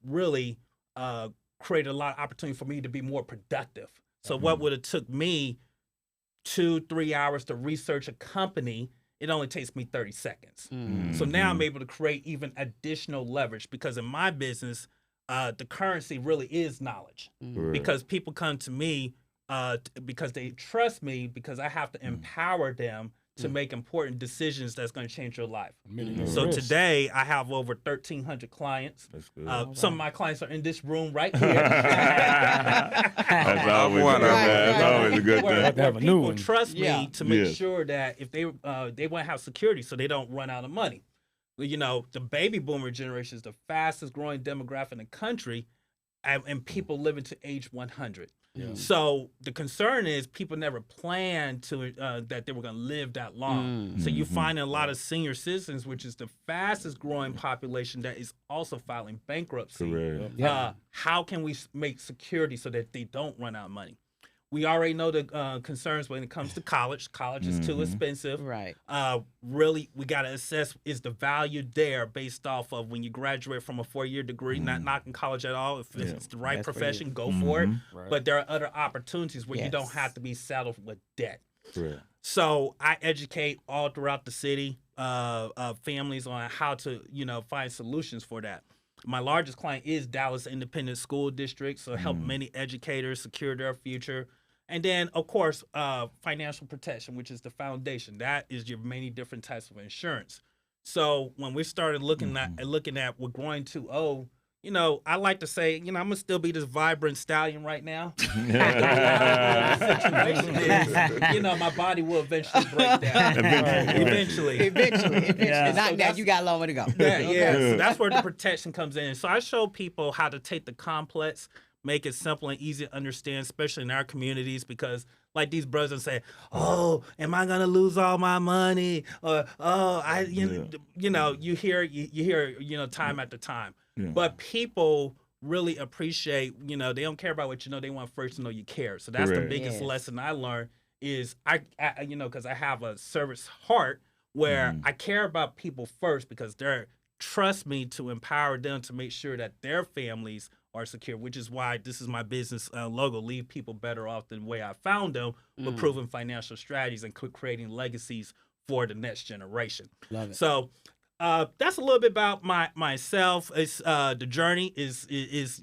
really created a lot of opportunity for me to be more productive. So what would have took me 2-3 hours to research a company, it only takes me 30 seconds. So now I'm able to create even additional leverage because in my business, the currency really is knowledge. Because people come to me because they trust me because I have to empower them to make important decisions that's going to change your life. So today I have over 1,300 clients. That's good. Some of my clients are in this room right here. That's always a good thing. People trust me to make sure that if they want to have security so they don't run out of money. You know, the baby boomer generation is the fastest growing demographic in the country, and people living to age 100. So the concern is people never planned to that they were going to live that long. So you find a lot of senior citizens, which is the fastest growing population, that is also filing bankruptcy. How can we make security so that they don't run out of money? We already know the concerns when it comes to college. College is too expensive. Right. Really, we got to assess, is the value there based off of when you graduate from a 4-year degree, not knocking college at all. If it's the right profession, go for it. Right. But there are other opportunities where you don't Yes. have to be saddled with debt. Right. So I educate all throughout the city families on how to, find solutions for that. My largest client is Dallas Independent School District, so help many educators secure their future. And then, of course, financial protection, which is the foundation. That is your many different types of insurance. So when we started looking at we're going to I like to say, I'm gonna still be this vibrant stallion right now. The situation is, my body will eventually break down. Eventually. Yeah. Not So now. You got a long way to go. Yeah. So that's where the protection comes in. So I show people how to take the complex, make it simple and easy to understand, especially in our communities, because like these brothers say, "Oh, am I gonna lose all my money?" Or, "Oh, you hear time after time." Yeah. But people really appreciate, they don't care about what you know. They want first to know you care. So that's the Correct. biggest Yes. lesson I learned is because I have a service heart where I care about people first because they're trust me to empower them to make sure that their families are secure, which is why this is my business logo, leave people better off than the way I found them, with proven financial strategies and creating legacies for the next generation. Love it. So that's a little bit about myself. It's the journey is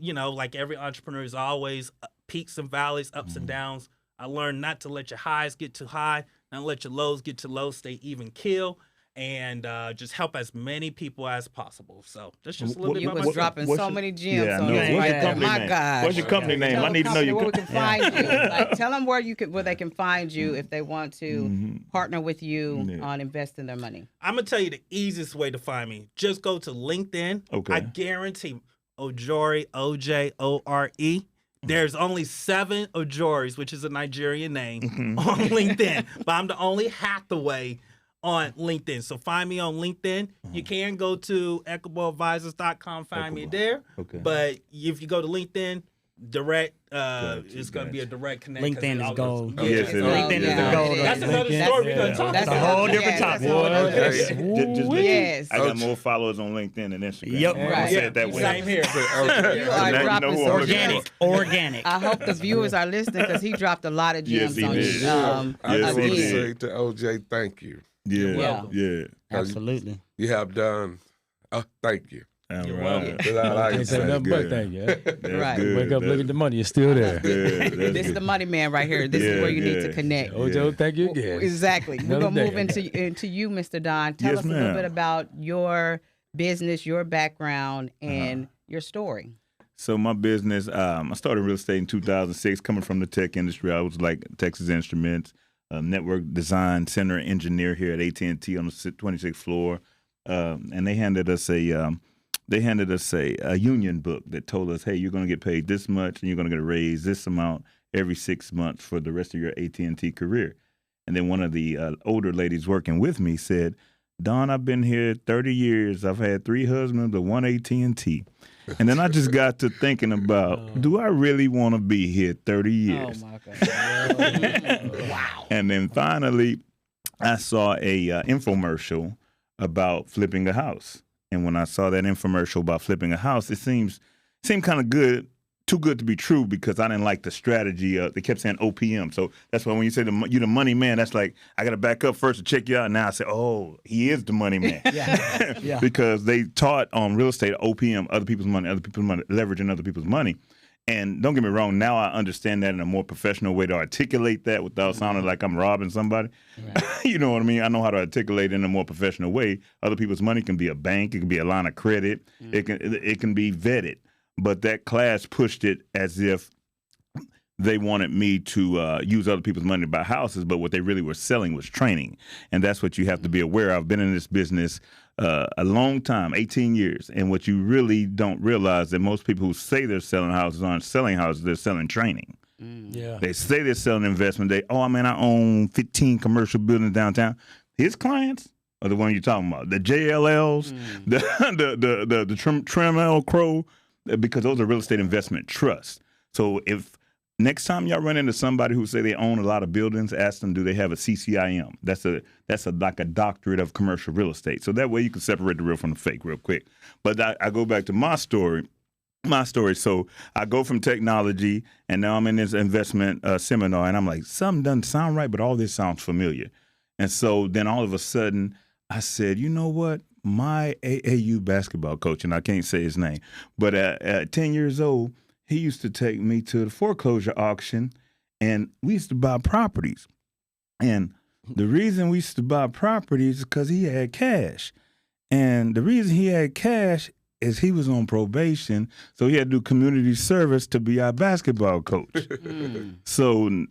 like every entrepreneur is always peaks and valleys, ups and downs. I learned not to let your highs get too high, not let your lows get too low, stay even keel, and just help as many people as possible. So that's just a little bit You about was myself. dropping what's so your- many gems Yeah, I on know. this What's right your there. company My name? God. What's your company name? Tell I need to know company your where we can find you. Like, tell them where they can find you if they want to partner with you Yeah. on investing their money. I'm gonna tell you the easiest way to find me. Just go to LinkedIn. Okay. I guarantee Ojore, OJORE. There's only 7 Ojoris, which is a Nigerian name, on LinkedIn. But I'm the only Hathaway on LinkedIn. So find me on LinkedIn. You can go to equableadvisors.com, find me there. Okay. But if you go to LinkedIn, direct, it's going to be a direct connection. LinkedIn is gold. Yeah, Yes, it is. LinkedIn is Yeah. the gold. That's right another there. story we're going to talk That's about. a whole different topic. Yes. I got more followers on LinkedIn and Instagram. Yep. I'm gonna Right. say it that way. Same here. You Now are you know dropping who some I'm looking gems. for. Organic. I hope the viewers are listening because he dropped a lot of Yes, gems he on did. you. I Yes, just he want to did. say to OJ, thank you. Yeah. Yeah. Absolutely. You have done. Thank you. All You're right. welcome. That's all I can Can't say say. nothing good. but thank you. That's Right. good. Wake up, That's look at the money. It's still there. good. That's This is good. the money man right here. This is where you need to Yeah. connect. Ojo, thank you again. Exactly. We're Another gonna move day. into you, Mr. Don. Tell Yes, us a little ma'am. bit about your business, your background, and your story. So my business, I started real estate in 2006, coming from the tech industry. I was like Texas Instruments, network design center engineer here at AT&T on the 26th floor, and they handed us a union book that told us, hey, you're going to get paid this much, and you're going to get a raise this amount every 6 months for the rest of your AT&T career. And then one of the older ladies working with me said, Don, I've been here 30 years. I've had 3 husbands, but 1 AT&T. And then I just got to thinking about, do I really want to be here 30 years? Oh my God. Wow. And then finally, I saw a infomercial about flipping a house. And when I saw that infomercial about flipping a house, it seemed kind of good, too good to be true, because I didn't like the strategy. They kept saying OPM. So that's why when you say you're the money man, that's like, I got to back up first to check you out. And now I say, oh, he is the money man. Yeah. Because they taught on real estate OPM, other people's money, leveraging other people's money. And don't get me wrong, now I understand that in a more professional way to articulate that without sounding like I'm robbing somebody. Right. You know what I mean? I know how to articulate it in a more professional way. Other people's money can be a bank, it can be a line of credit, it can be vetted. But that class pushed it as if they wanted me to use other people's money to buy houses, but what they really were selling was training. And that's what you have to be aware of. I've been in this business a long time, 18 years. And what you really don't realize that most people who say they're selling houses aren't selling houses, they're selling training. Yeah. They say they're selling investment. I own 15 commercial buildings downtown. His clients are the one you're talking about, the JLLs, the Trim L Crow, because those are real estate investment trusts. So if next time y'all run into somebody who say they own a lot of buildings, ask them, do they have a CCIM? That's like a doctorate of commercial real estate. So that way you can separate the real from the fake real quick. But I go back to my story. So I go from technology, and now I'm in this investment seminar, and I'm like, something doesn't sound right, but all this sounds familiar. And so then all of a sudden, I said, you know what? My AAU basketball coach, and I can't say his name, but at 10 years old, he used to take me to the foreclosure auction, and we used to buy properties. And the reason we used to buy properties is because he had cash. And the reason he had cash is he was on probation, so he had to do community service to be our basketball coach. So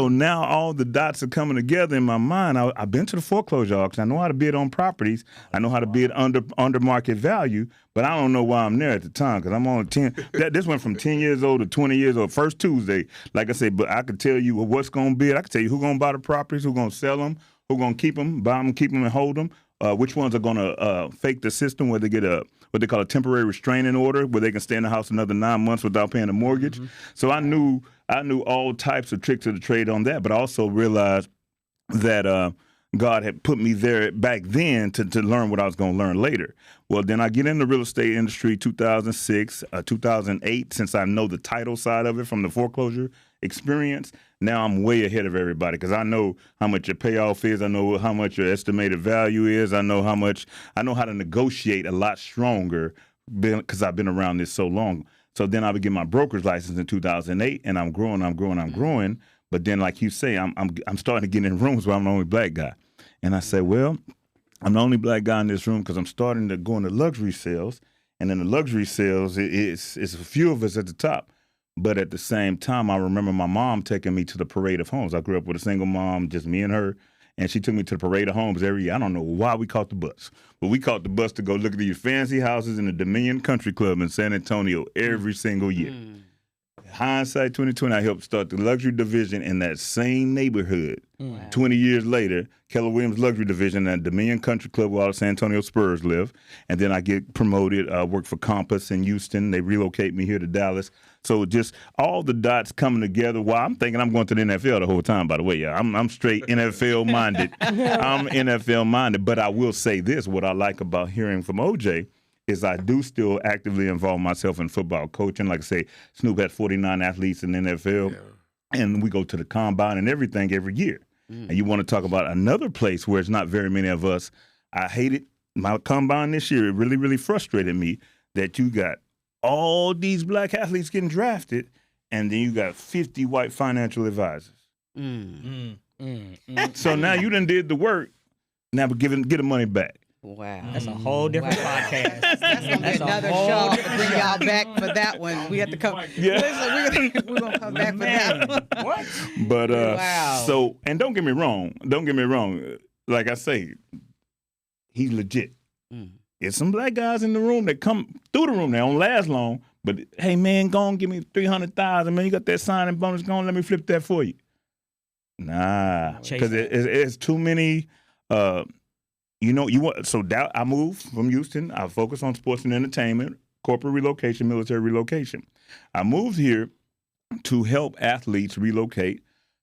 now all the dots are coming together in my mind. I've been to the foreclosure auction. I know how to bid on properties. I know how to bid under market value, but I don't know why I'm there at the time because I'm on 10. This went from 10 years old to 20 years old, first Tuesday. Like I said, but I could tell you what's going to bid. I could tell you who's going to buy the properties, who's going to sell them, who's going to keep them, buy them, keep them, and hold them. Which ones are going to fake the system where they get what they call a temporary restraining order where they can stay in the house another 9 months without paying a mortgage. So I knew all types of tricks of the trade on that, but I also realized that God had put me there back then to learn what I was going to learn later. Well, then I get in the real estate industry 2006, 2008, since I know the title side of it from the foreclosure experience. Now I'm way ahead of everybody because I know how much your payoff is. I know how much your estimated value is. I know how to negotiate a lot stronger because I've been around this so long. So then I began my broker's license in 2008, and I'm growing. But then, like you say, I'm starting to get in rooms where I'm the only black guy. And I say, well, I'm the only black guy in this room because I'm starting to go into luxury sales. And in the luxury sales, it's a few of us at the top. But at the same time, I remember my mom taking me to the Parade of Homes. I grew up with a single mom, just me and her. And she took me to the Parade of Homes every year. I don't know why we caught the bus, but we caught the bus to go look at these fancy houses in the Dominion Country Club in San Antonio every single year. Hindsight 2020, I helped start the luxury division in that same neighborhood. 20 years later, Keller Williams Luxury Division at Dominion Country Club where all the San Antonio Spurs live. And then I get promoted, work for Compass in Houston. They relocate me here to Dallas. So just all the dots coming together. Well, I'm thinking I'm going to the NFL the whole time, by the way. Yeah, I'm straight NFL minded. I'm NFL minded. But I will say this, what I like about hearing from OJ is I do still actively involve myself in football coaching. Like I say, Snoop has 49 athletes in the NFL, and we go to the combine and everything every year. And you want to talk about another place where it's not very many of us. I hated my combine this year. It really, really frustrated me that you got all these black athletes getting drafted, and then you got 50 white financial advisors. So now you done did the work. Now we're get the money back. Wow. That's a whole different podcast. That's going to be another show to bring y'all back for that one. We have to come. Yeah. Listen, we're going to come back for that one. What? But wow. So, and don't get me wrong. Like I say, he's legit. There's some black guys in the room that come through the room. They don't last long. But hey, man, go on, give me $300,000. Man, you got that signing bonus. Go on, let me flip that for you. Nah, because it's too many. I moved from Houston. I focus on sports and entertainment, corporate relocation, military relocation. I moved here to help athletes relocate,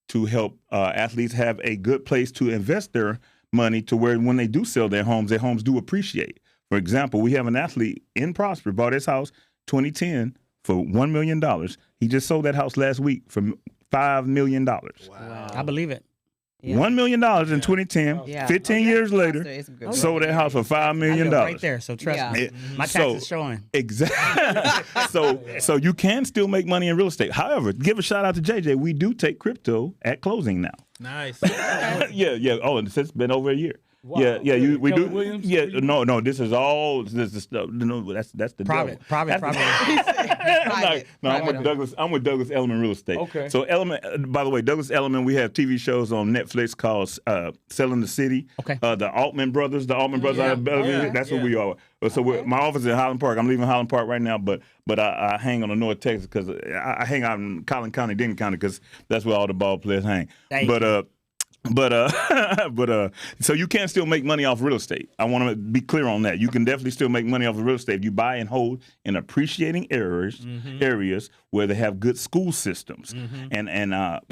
to help athletes have a good place to invest their money to where when they do sell their homes do appreciate. For example, we have an athlete in Prosper, bought his house 2010 for $1 million. He just sold that house last week for $5 million. Wow. I believe it. Yeah. $1 million in 2010. Yeah. 15 years later, sold that house for $5 million. Right there, so trust me. My tax is showing. Exactly. So you can still make money in real estate. However, give a shout out to JJ. We do take crypto at closing now. Nice. Yeah. Oh, and it's been over a year. Wow. Yeah. We Keller do. Williams? Yeah. No. This is all. This is stuff. No, that's the Private. I'm with Douglas Elliman Real Estate. Okay. So Elliman, by the way, Douglas Elliman, we have TV shows on Netflix called Selling the City. Okay. The Altman Brothers. Out of Bellevue. That's what we are. So my office is in Highland Park. I'm leaving Highland Park right now, but I hang on the North Texas because I hang out in Collin County, Denton County, because that's where all the ball players hang. Thank but So you can still make money off real estate. I want to be clear on that. You can definitely still make money off of real estate if you buy and hold in appreciating areas where they have good school systems.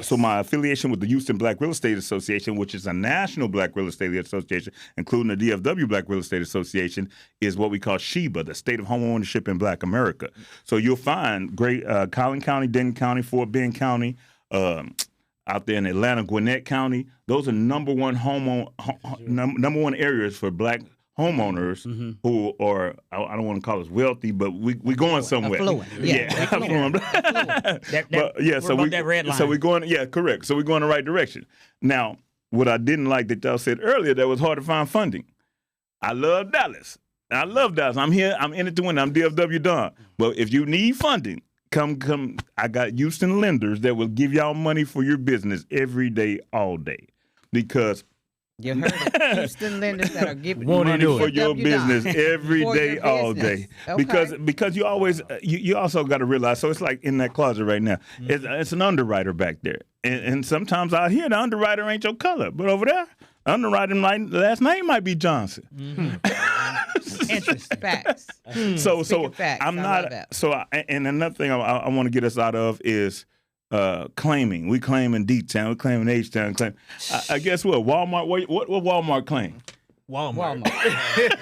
So my affiliation with the Houston Black Real Estate Association, which is a national Black Real Estate Association, including the DFW Black Real Estate Association, is what we call SHEBA, the State of Home Ownership in Black America. So you'll find great Collin County, Denton County, Fort Bend County, out there in Atlanta, Gwinnett County, those are number one areas for Black homeowners who are, I don't want to call us wealthy, but we going somewhere. Affluent. Affluent. That red line. So we're going, correct. So we're going the right direction. Now, what I didn't like that y'all said earlier, that was hard to find funding. I love Dallas. I'm here. I'm in it to win. I'm DFW Don. But if you need funding, come. I got Houston lenders that will give y'all money for your business every day, all day. Because you heard it. Houston lenders that are giving money for your business every day, all day. Okay. Because you always you also got to realize. So it's like in that closet right now. It's an underwriter back there, and sometimes out here the underwriter ain't your color, but over there, underwriting last name might be Johnson. Interesting. Facts. So facts. I'm not. And another thing I want to get us out of is claiming. We claim in D-Town. We claim in H-Town. I guess what? Walmart. What Walmart claim? Walmart.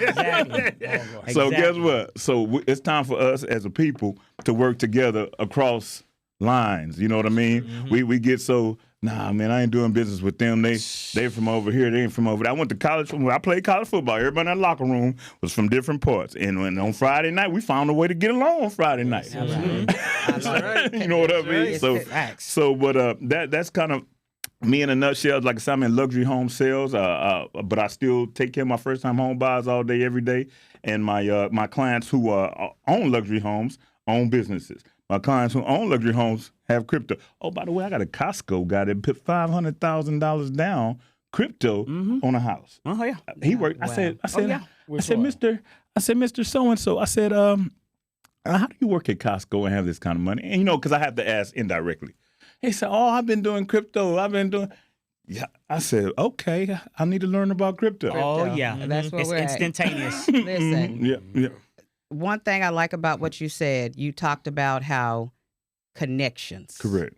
Exactly. So guess what? So it's time for us as a people to work together across lines. You know what I mean? We get so. Nah, man, I ain't doing business with them. They from over here. They ain't from over there. I went to college. I played college football. Everybody in that locker room was from different parts. And when on Friday night, we found a way to get along on Friday night. That's right. You know what I mean? Right. But that's kind of me in a nutshell. Like I said, I'm in luxury home sales, but I still take care of my first-time home buyers all day, every day. And my clients who own luxury homes own businesses. My clients who own luxury homes have crypto. Oh, by the way, I got a Costco guy that put $500,000 down crypto on a house. Oh yeah. He worked. Wow. I said, Mr. So-and-so. I said, how do you work at Costco and have this kind of money? And because I have to ask indirectly. He said, I've been doing crypto. Yeah, I said, okay, I need to learn about crypto. Oh yeah. That's what it's we're instantaneous. at. Listen. Yeah. One thing I like about what you said, you talked about how connections. Correct.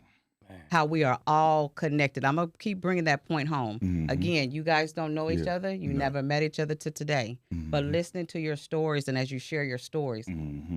How we are all connected. I'm going to keep bringing that point home. Again, you guys don't know each other. You never met each other to today. But listening to your stories and as you share your stories,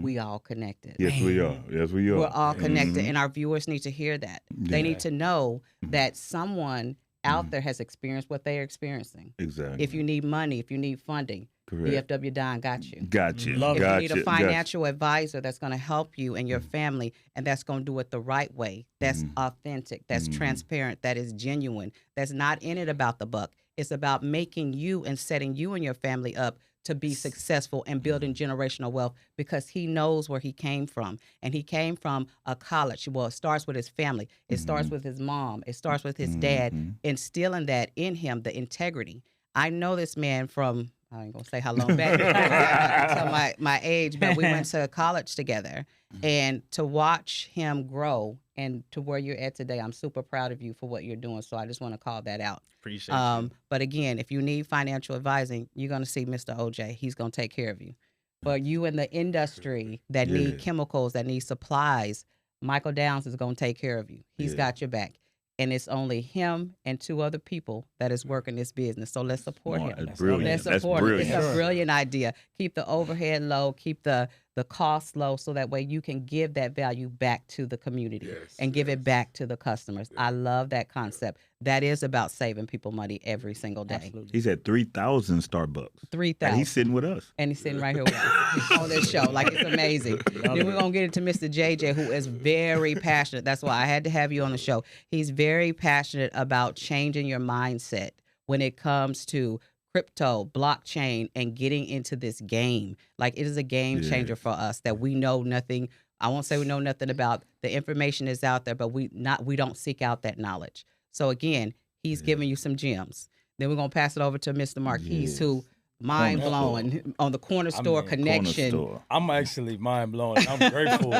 we all connected. Yes, we are. We're all connected. And our viewers need to hear that. They need to know that someone out there has experienced what they are experiencing. Exactly. If you need money, if you need funding, Correct. DFW Don got you. Got you. If you need a financial advisor that's going to help you and your family, and that's going to do it the right way, that's authentic, that's transparent, that is genuine, that's not in it about the buck. It's about making you and setting you and your family up to be successful and building generational wealth because he knows where he came from. And he came from a college. Well, it starts with his family. It starts with his mom. It starts with his dad, instilling that in him, the integrity. I know this man from, I ain't gonna say how long back, tell my age, but we went to college together. And to watch him grow and to where you're at today, I'm super proud of you for what you're doing. So I just want to call that out. Appreciate you. But again, if you need financial advising, you're gonna see Mr. OJ. He's gonna take care of you. But you in the industry that need chemicals, that need supplies, Michael Downs is gonna take care of you. He's got your back. And it's only him and 2 other people that is working this business. So let's support him. That's brilliant. Let's support him. It's a brilliant idea. Keep the overhead low, keep the cost low, so that way you can give that value back to the community and give it back to the customers. I love that concept. That is about saving people money every single day. Absolutely. He's at 3,000 Starbucks. 3,000. And he's sitting with us. And he's sitting right here with us on this show. Like, it's amazing. Then we're going to get into Mr. JJ, who is very passionate. That's why I had to have you on the show. He's very passionate about changing your mindset when it comes to crypto, blockchain, and getting into this game. Like, it is a game changer for us that we know nothing. I won't say we know nothing about. The information is out there, but we don't seek out that knowledge. So again, he's giving you some gems. Then we're going to pass it over to Mr. Marquise, who mind blowing on the corner store connection. Corner store. I'm actually mind blown. I'm grateful.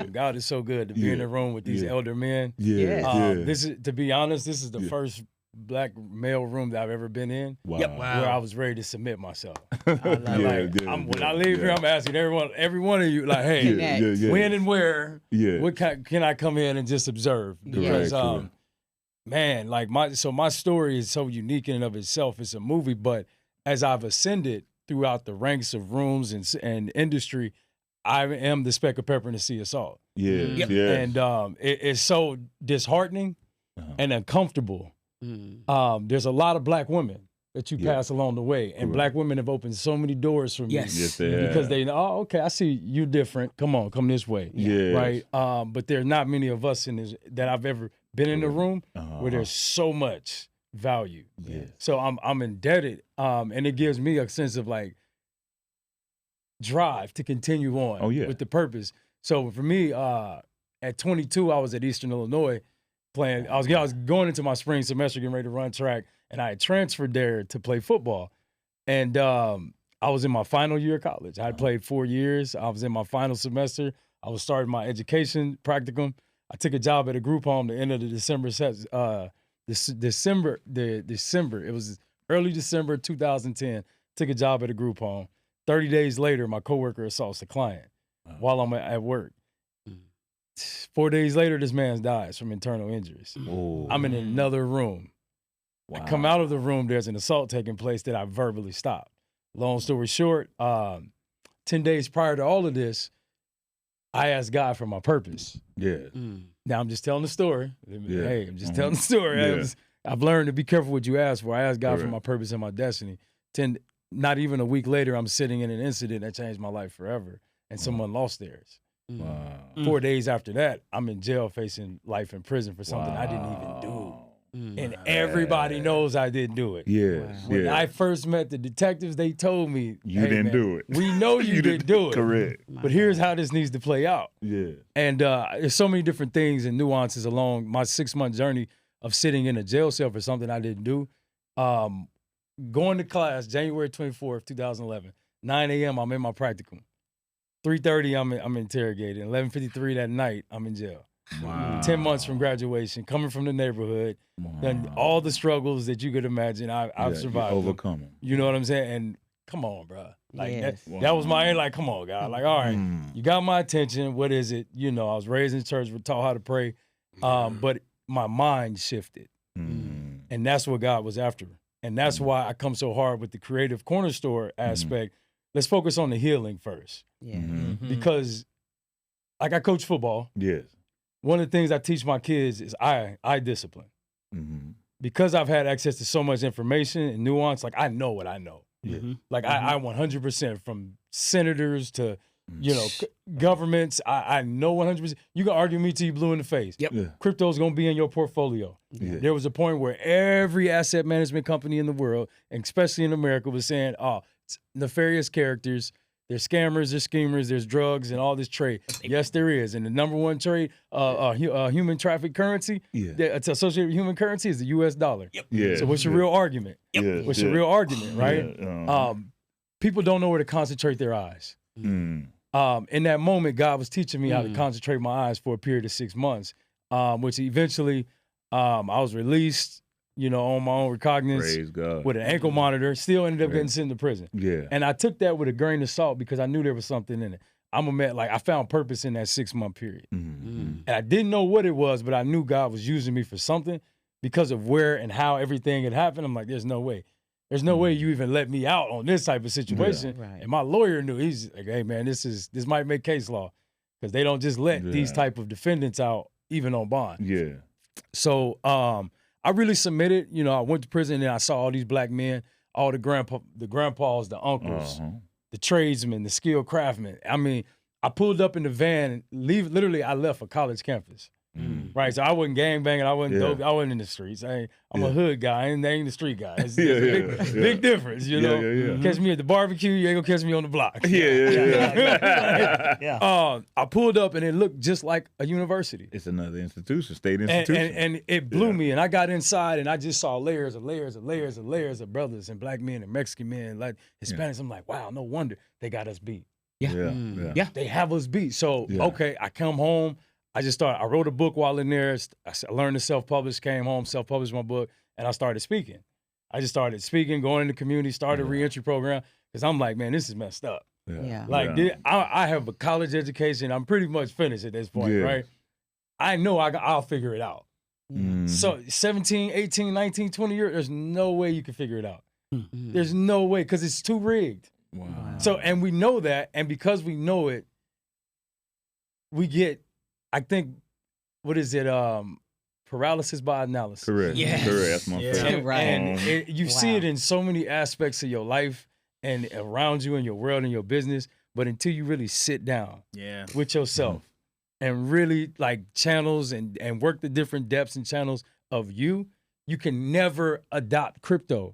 God is so good to be in the room with these elder men. Yeah. This is, to be honest, this is the first black male room that I've ever been in. Wow. Yep. Wow. Where I was ready to submit myself. Yeah, When I leave here, I'm asking every one of you, like, hey, when and where? Yeah. What can I come in and just observe? Because man, like my story is so unique in and of itself. It's a movie, but as I've ascended throughout the ranks of rooms and industry, I am the speck of pepper in the sea of salt. Yeah. Yep. And it's so disheartening and uncomfortable. There's a lot of black women that you pass along the way, and black women have opened so many doors for me. Yes, they have. Because they know, oh, okay, I see you different. Come this way. Yes. Right. But there are not many of us in this that I've ever been in a room where there's so much value. Yes. So I'm indebted, and it gives me a sense of like drive to continue on with the purpose. So for me, at 22, I was at Eastern Illinois playing. I was going into my spring semester, getting ready to run track, and I had transferred there to play football. And I was in my final year of college. I had played 4 years. I was in my final semester. I was starting my education practicum. I took a job at a group home the end of the December. It was early December 2010. Took a job at a group home. 30 days later, my coworker assaults a client while I'm at work. 4 days later, this man dies from internal injuries. I'm in another room. Wow. I come out of the room, there's an assault taking place that I verbally stopped. Long story short, 10 days prior to all of this, I asked God for my purpose. Yeah. Now I'm just telling the story. Hey, I'm just telling the story. I've learned to be careful what you ask for. I asked God for my purpose and my destiny. Not even a week later, I'm sitting in an incident that changed my life forever, and someone lost theirs. Wow. 4 days after that, I'm in jail facing life in prison for something I didn't even do. And everybody knows I didn't do it. Yes. When I first met the detectives, they told me, you didn't do it. We know you didn't do it. Correct. But here's how this needs to play out. Yeah. And there's so many different things and nuances along my 6-month journey of sitting in a jail cell for something I didn't do. Going to class, January 24th, 2011, 9 a.m., I'm in my practicum. 3:30, I'm interrogated. 11:53 that night, I'm in jail. Wow. 10 months from graduation, coming from the neighborhood, done all the struggles that you could imagine, I've survived. Overcome them. You know what I'm saying? And come on, bro. Like that was my, like, come on, God. Like, all right, you got my attention. What is it? You know, I was raised in church, taught how to pray, but my mind shifted. And that's what God was after. And that's why I come so hard with the creative corner store aspect. Let's focus on the healing first. Yeah. Because like I coach football. Yes. One of the things I teach my kids is eye discipline. Because I've had access to so much information and nuance, like I know what I know. Like I 100% from senators to, you know, governments, I know 100%. You can argue me till you blue in the face. Crypto's gonna be in your portfolio. There was a point where every asset management company in the world, and especially in America, was saying, oh, it's nefarious characters, there's scammers, there's schemers, there's drugs, and all this trade. Yes, there is. And the number one trade, human traffic currency, that's associated with human currency is the US dollar. So what's your real argument? What's your real argument, right? People don't know where to concentrate their eyes. In that moment, God was teaching me how to concentrate my eyes for a period of 6 months, which eventually I was released, you know, on my own recognizance with an ankle monitor, still ended up getting sent to prison. And I took that with a grain of salt because I knew there was something in it. I found purpose in that 6-month period. And I didn't know what it was, but I knew God was using me for something because of where and how everything had happened. I'm like, there's no way. There's no way you even let me out on this type of situation. And my lawyer knew. He's like, hey, man, this might make case law because they don't just let these type of defendants out even on bond. So I really submitted. You know, I went to prison and I saw all these black men, all the grandpas, the uncles, the tradesmen, the skilled craftsmen. I mean, I pulled up in the van and I left a college campus. Right, so I wasn't gangbanging, I wasn't dope, I wasn't in the streets. I'm a hood guy, I ain't the street guy. It's a big difference, you know. Catch me at the barbecue, you ain't gonna catch me on the block. I pulled up and it looked just like a university. It's another institution, state institution. And it blew me, and I got inside and I just saw layers of brothers and black men and Mexican men, like Hispanics. I'm like, wow, no wonder they got us beat. They have us beat. So okay, I come home. I wrote a book while in there. I learned to self-publish, came home, self-published my book, and I started speaking. I just started speaking, going in the community, started a reentry program because I'm like, man, this is messed up. Yeah. Like I have a college education. I'm pretty much finished at this point, right? I know I'll figure it out. So 17, 18, 19, 20 years, there's no way you can figure it out. There's no way because it's too rigged. Wow. So, and we know that, and because we know it, we get, I think, what is it? Paralysis by analysis. Correct. Yes. Correct. That's my favorite. And you see it in so many aspects of your life and around you in your world and your business, but until you really sit down with yourself and really like channels and work the different depths and channels of you can never adopt crypto.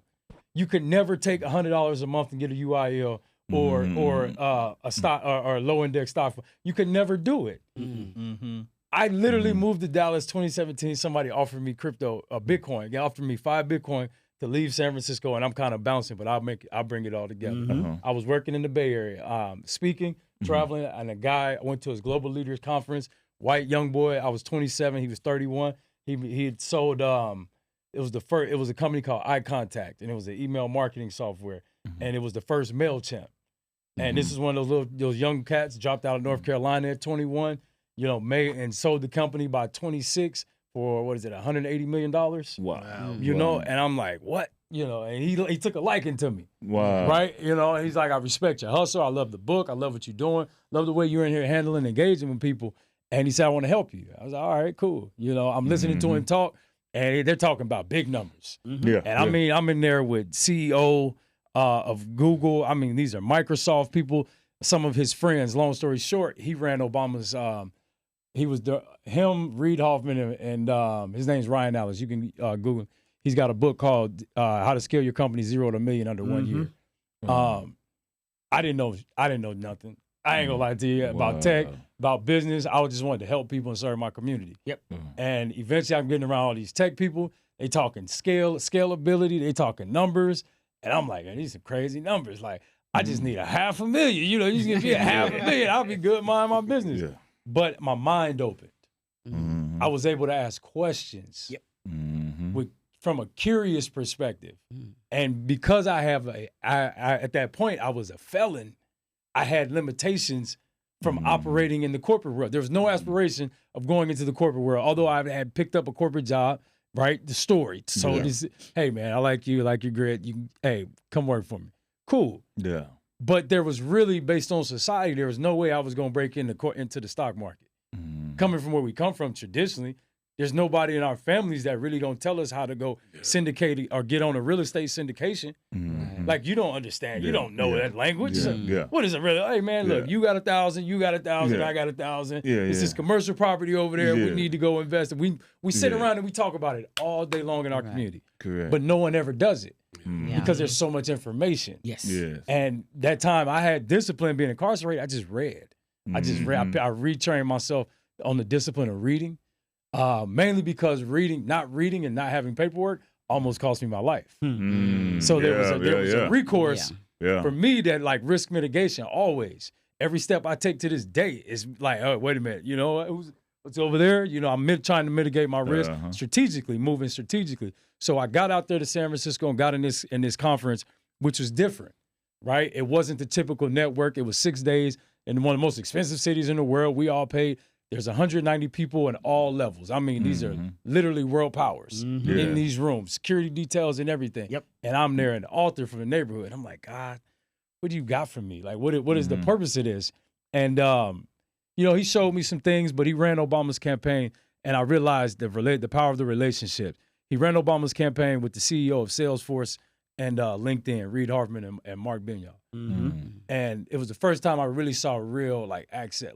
You can never take $100 a month and get a UIL or a stock or a low index stock. You can never do it. I literally moved to Dallas 2017. Somebody offered me crypto, Bitcoin. They offered me 5 Bitcoin to leave San Francisco, and I'm kind of bouncing, but I'll bring it all together. I was working in the Bay Area, speaking, traveling, and I went to his Global Leaders Conference. White young boy. I was 27. He was 31. He had sold. It was a company called Eye Contact, and it was an email marketing software, and it was the first MailChimp. And this is one of those young cats dropped out of North Carolina at 21. Made and sold the company by 26 for $180 million. Wow. And I'm like, what? And he took a liking to me. Wow. Right? And he's like, I respect your hustle. I love the book. I love what you're doing. Love the way you're in here handling, engaging with people. And he said, I want to help you. I was like, all right, cool. I'm listening to him talk, and they're talking about big numbers. And I mean, I'm in there with CEO of Google. I mean, these are Microsoft people. Some of his friends. Long story short, he ran Obama's. He was Reid Hoffman, and his name's Ryan Ellis. You can Google him. He's got a book called How to Scale Your Company 0 to $1 million under 1 year. I didn't know nothing. I ain't gonna lie to you about tech, about business. I just wanted to help people and serve my community. And eventually I'm getting around all these tech people. They talking scalability, they talking numbers. And I'm like, these are crazy numbers. Like, I just need $500,000. You just give me $500,000. I'll be good mind my business. But my mind opened. I was able to ask questions from a curious perspective. And because I have at that point, I was a felon, I had limitations from operating in the corporate world. There was no aspiration of going into the corporate world, although I had picked up a corporate job, right? The story. So this, hey, man, I like you, grit. Hey, come work for me. Cool. Yeah. But there was really, based on society, there was no way I was going to break into the stock market. Coming from where we come from traditionally, there's nobody in our families that really don't tell us how to go syndicate or get on a real estate syndication. Like, you don't understand. You don't know that language. What is it really? Hey, man, look, you got 1,000, you got 1,000, I got 1,000. It's this commercial property over there. We need to go invest. We sit around and we talk about it all day long in our community. Correct. But no one ever does it. Because there's so much information. And that time I had discipline being incarcerated. I just read. I retrained myself on the discipline of reading, mainly because not reading and not having paperwork almost cost me my life. So there was a recourse for me that, like, risk mitigation always. Every step I take to this day is like, oh, wait a minute, what's over there? I'm trying to mitigate my risk strategically, moving strategically. So I got out there to San Francisco and got in this conference, which was different, right? It wasn't the typical network. It was 6 days in one of the most expensive cities in the world. We all paid. There's 190 people in all levels. I mean, these are literally world powers in these rooms, security details and everything. And I'm there in the altar from the neighborhood. I'm like, God, what do you got for me? Like, what is the purpose of this? And, he showed me some things, but he ran Obama's campaign, and I realized the power of the relationship. He ran Obama's campaign with the CEO of Salesforce and LinkedIn, Reid Hoffman and Mark Benioff. And it was the first time I really saw real, accent,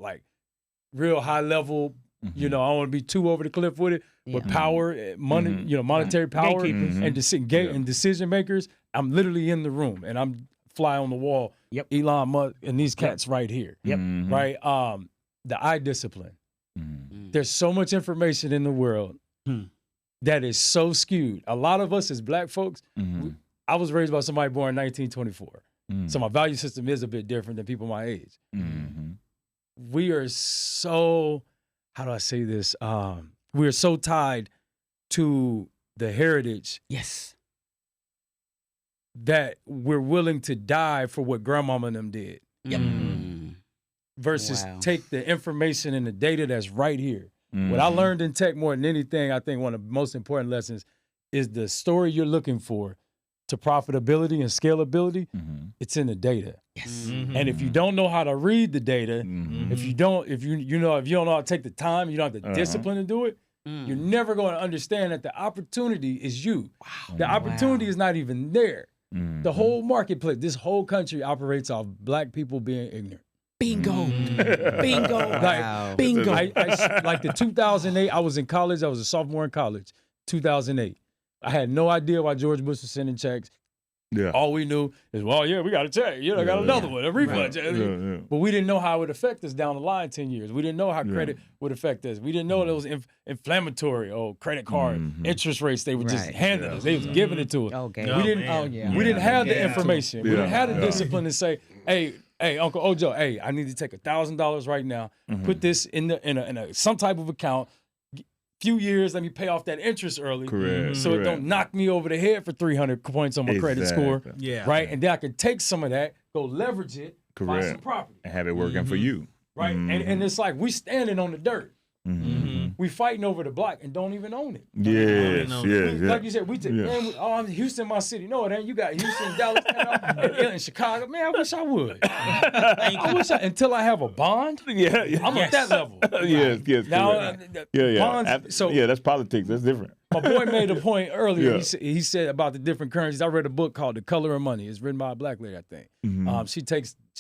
real high level. I don't want to be too over the cliff with it, but power, money, monetary power and decision makers. I'm literally in the room and I'm fly on the wall. Elon Musk and these cats right here. Right. The eye discipline. There's so much information in the world that is so skewed. A lot of us as Black folks, I was raised by somebody born in 1924. So my value system is a bit different than people my age. We are so, how do I say this? We are so tied to the heritage Yes. that we're willing to die for what grandmama and them did. Yep. Versus Wow. take the information and the data that's right here. What I learned in tech more than anything, I think one of the most important lessons is the story you're looking for to profitability and scalability. It's in the data. Yes. And if you don't know how to read the data, if you don't know how to take the time, you don't have the discipline to do it, you're never going to understand that the opportunity is you. Wow. The opportunity is not even there. The whole marketplace, this whole country operates off black people being ignorant. Bingo. Bingo. Wow. Bingo. Like the 2008, I was in college. I was a sophomore in college, 2008. I had no idea why George Bush was sending checks. Yeah. All we knew is, well, yeah, we got a check. Got another one, a refund. Right. But we didn't know how it would affect us down the line 10 years. We didn't know how credit would affect us. We didn't know it was inflammatory. Credit card, interest rates, they were just handing us. They was giving it to us. Okay. We didn't have the information. We didn't have the discipline to say, hey, Uncle Ojo, hey, I need to take $1,000 right now. Put this in a some type of account. Few years, let me pay off that interest early. Correct. So it don't knock me over the head for 300 points on my credit score. Yeah. Right? And then I can take some of that, go leverage it, buy some property. And have it working for you. Right? And it's like we standing on the dirt. We fighting over the block and don't even own it. Yes. Like you said, I'm Houston, my city. No, it ain't. You got Houston, Dallas, and Chicago. Man, I wish I would. Until I have a bond. I'm at that level. Yes. Now, bonds, that's politics. That's different. My boy made a point earlier. He said about the different currencies. I read a book called The Color of Money. It's written by a black lady, I think. She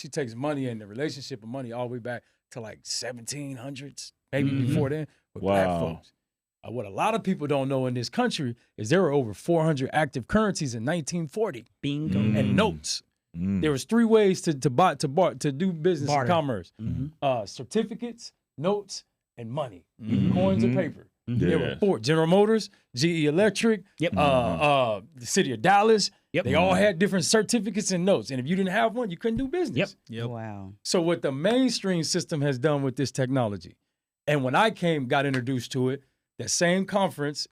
takes money and the relationship of money all the way back to like 1700s, maybe before then, with black folks. What a lot of people don't know in this country is there were over 400 active currencies in 1940. Bingo. And notes. There was 3 ways to do business and commerce: certificates, notes, and money, coins and paper. There were 4: General Motors, GE Electric, the city of Dallas. They all had different certificates and notes. And if you didn't have one, you couldn't do business. Wow. So what the mainstream system has done with this technology, and when I got introduced to it, that same conference,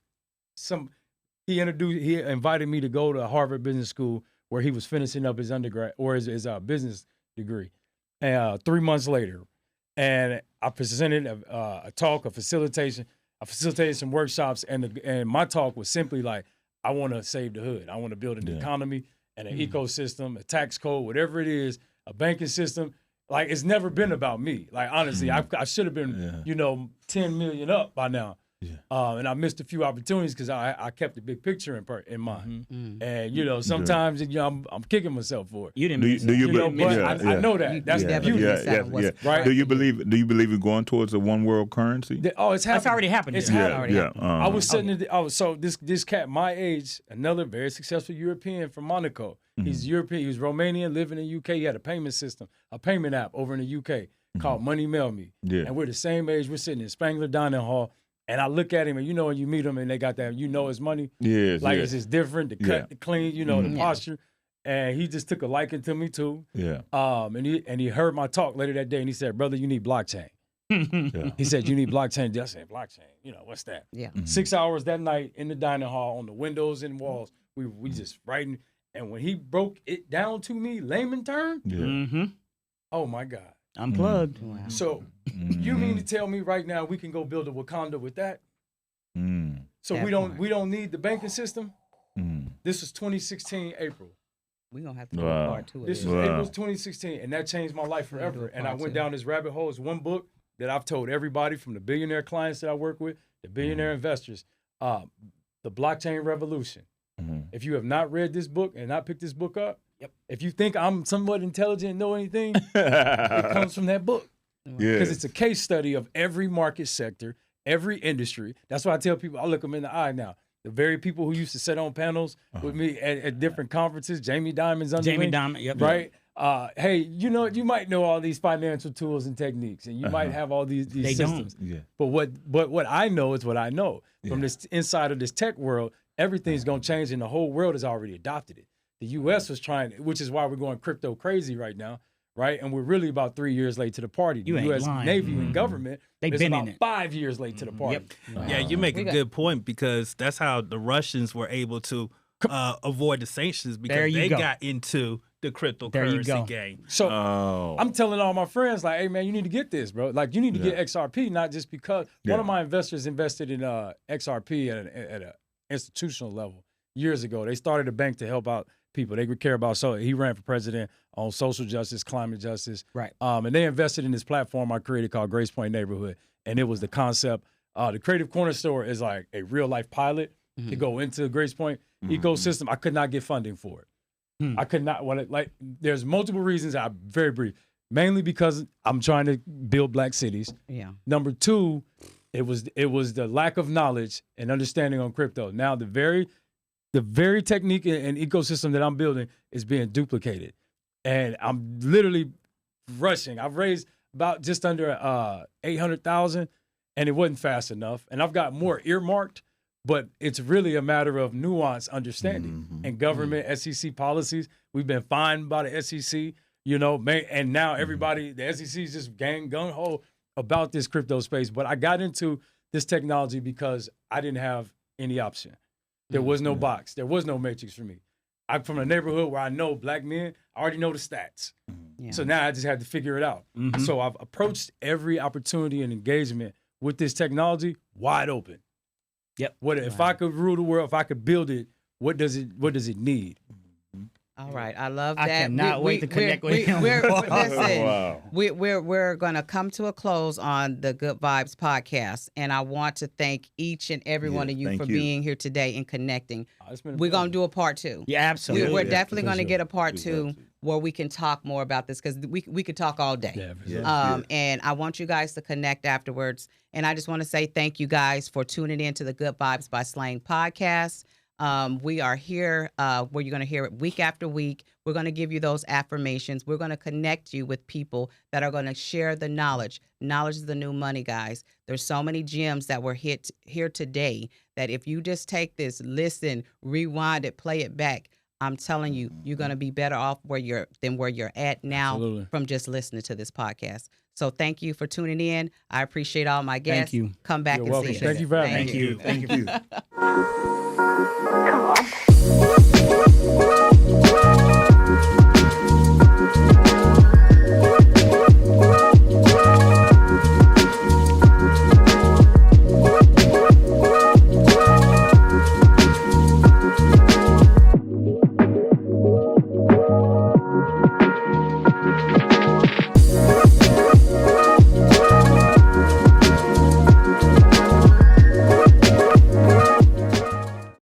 he invited me to go to Harvard Business School where he was finishing up his undergrad or his business degree. 3 months later, and I presented a talk, I facilitated some workshops, and my talk was simply like, I want to save the hood. I want to build an economy and an ecosystem, a tax code, whatever it is, a banking system. Like, it's never been about me. Like, honestly, I should have been, 10 million up by now. And I missed a few opportunities because I kept the big picture in mind. And sometimes I'm kicking myself for it. You didn't. I know that. That's the beauty. Right? Do you believe in going towards a one world currency? It's happening. That's already happened. It's happening. I was sitting. So this cat my age, another very successful European from Monaco. He's European. He was Romanian, living in the UK. He had a payment system, a payment app over in the UK called Money Mail Me. And we're the same age. We're sitting in Spangler Dining Hall. And I look at him, and when you meet him, and they got that, his money. It's just different, the cut, the clean, the posture. And he just took a liking to me too. And he heard my talk later that day, and he said, "Brother, you need blockchain." He said, "You need blockchain." I said, "Blockchain? What's that?" 6 hours that night in the dining hall on the windows and walls, we just writing. And when he broke it down to me, layman term, oh my God. Unplugged. Wow. So you mean to tell me right now we can go build a Wakanda with that? So we don't need the banking system? This was 2016 April. We're gonna have to do a part 2 of This was April 2016, and that changed my life forever. And I went down this rabbit hole. It's one book that I've told everybody, from the billionaire clients that I work with, the billionaire investors, The Blockchain Revolution. If you have not read this book and not picked this book up, if you think I'm somewhat intelligent and know anything, it comes from that book. Because it's a case study of every market sector, every industry. That's why I tell people, I look them in the eye now. The very people who used to sit on panels with me at different conferences, Jamie Dimon's under me, right? Hey, you might know all these financial tools and techniques, and you might have all these systems. But what I know is what I know. From this inside of this tech world, everything's going to change, and the whole world has already adopted it. The U.S. was trying, which is why we're going crypto crazy right now, right? And we're really about 3 years late to the party. You The ain't U.S. lying. Navy and government They've is been about in it. 5 years late to the party. Yep. Yeah, you make We a got- good point because that's how the Russians were able to avoid the sanctions There because you they go. got into the There you go. cryptocurrency game. So Oh, I'm telling all my friends, like, hey, man, you need to get this, bro. Like, you need to get XRP, not just because one of my investors invested in XRP at an institutional level years ago. They started a bank to help out people. They care about, so he ran for president on social justice, climate justice. Right. And they invested in this platform I created called Grace Point Neighborhood. And it was the concept. The Creative Corner Store is like a real life pilot to go into the Grace Point ecosystem. I could not get funding for it. I could not there's multiple reasons. I'm very brief. Mainly because I'm trying to build black cities. Yeah. Number two, it was the lack of knowledge and understanding on crypto. Now the very technique and ecosystem that I'm building is being duplicated. And I'm literally rushing. I've raised about just under 800,000 and it wasn't fast enough. And I've got more earmarked. But it's really a matter of nuance, understanding, and government SEC policies. We've been fined by the SEC, and now everybody, the SEC is just gung-ho about this crypto space. But I got into this technology because I didn't have any option. There was no box. There was no matrix for me. I'm from a neighborhood where I know black men. I already know the stats. Yeah. So now I just had to figure it out. So I've approached every opportunity and engagement with this technology wide open. Yep. If I could rule the world, if I could build it, what does it need? All right, I love that. I cannot wait to connect with him. Listen, Wow. we're going to come to a close on the Good Vibes podcast, and I want to thank each and every one of you thank for you. being here today and connecting. It's been a We're going to pleasure. do a part two. Yeah, absolutely. We're Yeah, definitely going to for get a part We'd two love to. where we can talk more about this because we could talk all day. Yeah, for sure. Yeah. And I want you guys to connect afterwards. And I just want to say thank you guys for tuning in to the Good Vibes by SLANG podcast. We are here where you're going to hear it week after week. We're going to give you those affirmations. We're going to connect you with people that are going to share the knowledge. Knowledge is the new money, guys. There's so many gems that were hit here today that if you just take this, listen, rewind it, play it back, I'm telling you, you're going to be better off where you're at now Absolutely. from just listeting to this podcast. So thank you for tuning in. I appreciate all my guests. Thank you. Come back You're and welcome. see us. Thank you for having me. Thank you. Thank you. Thank you. Come on.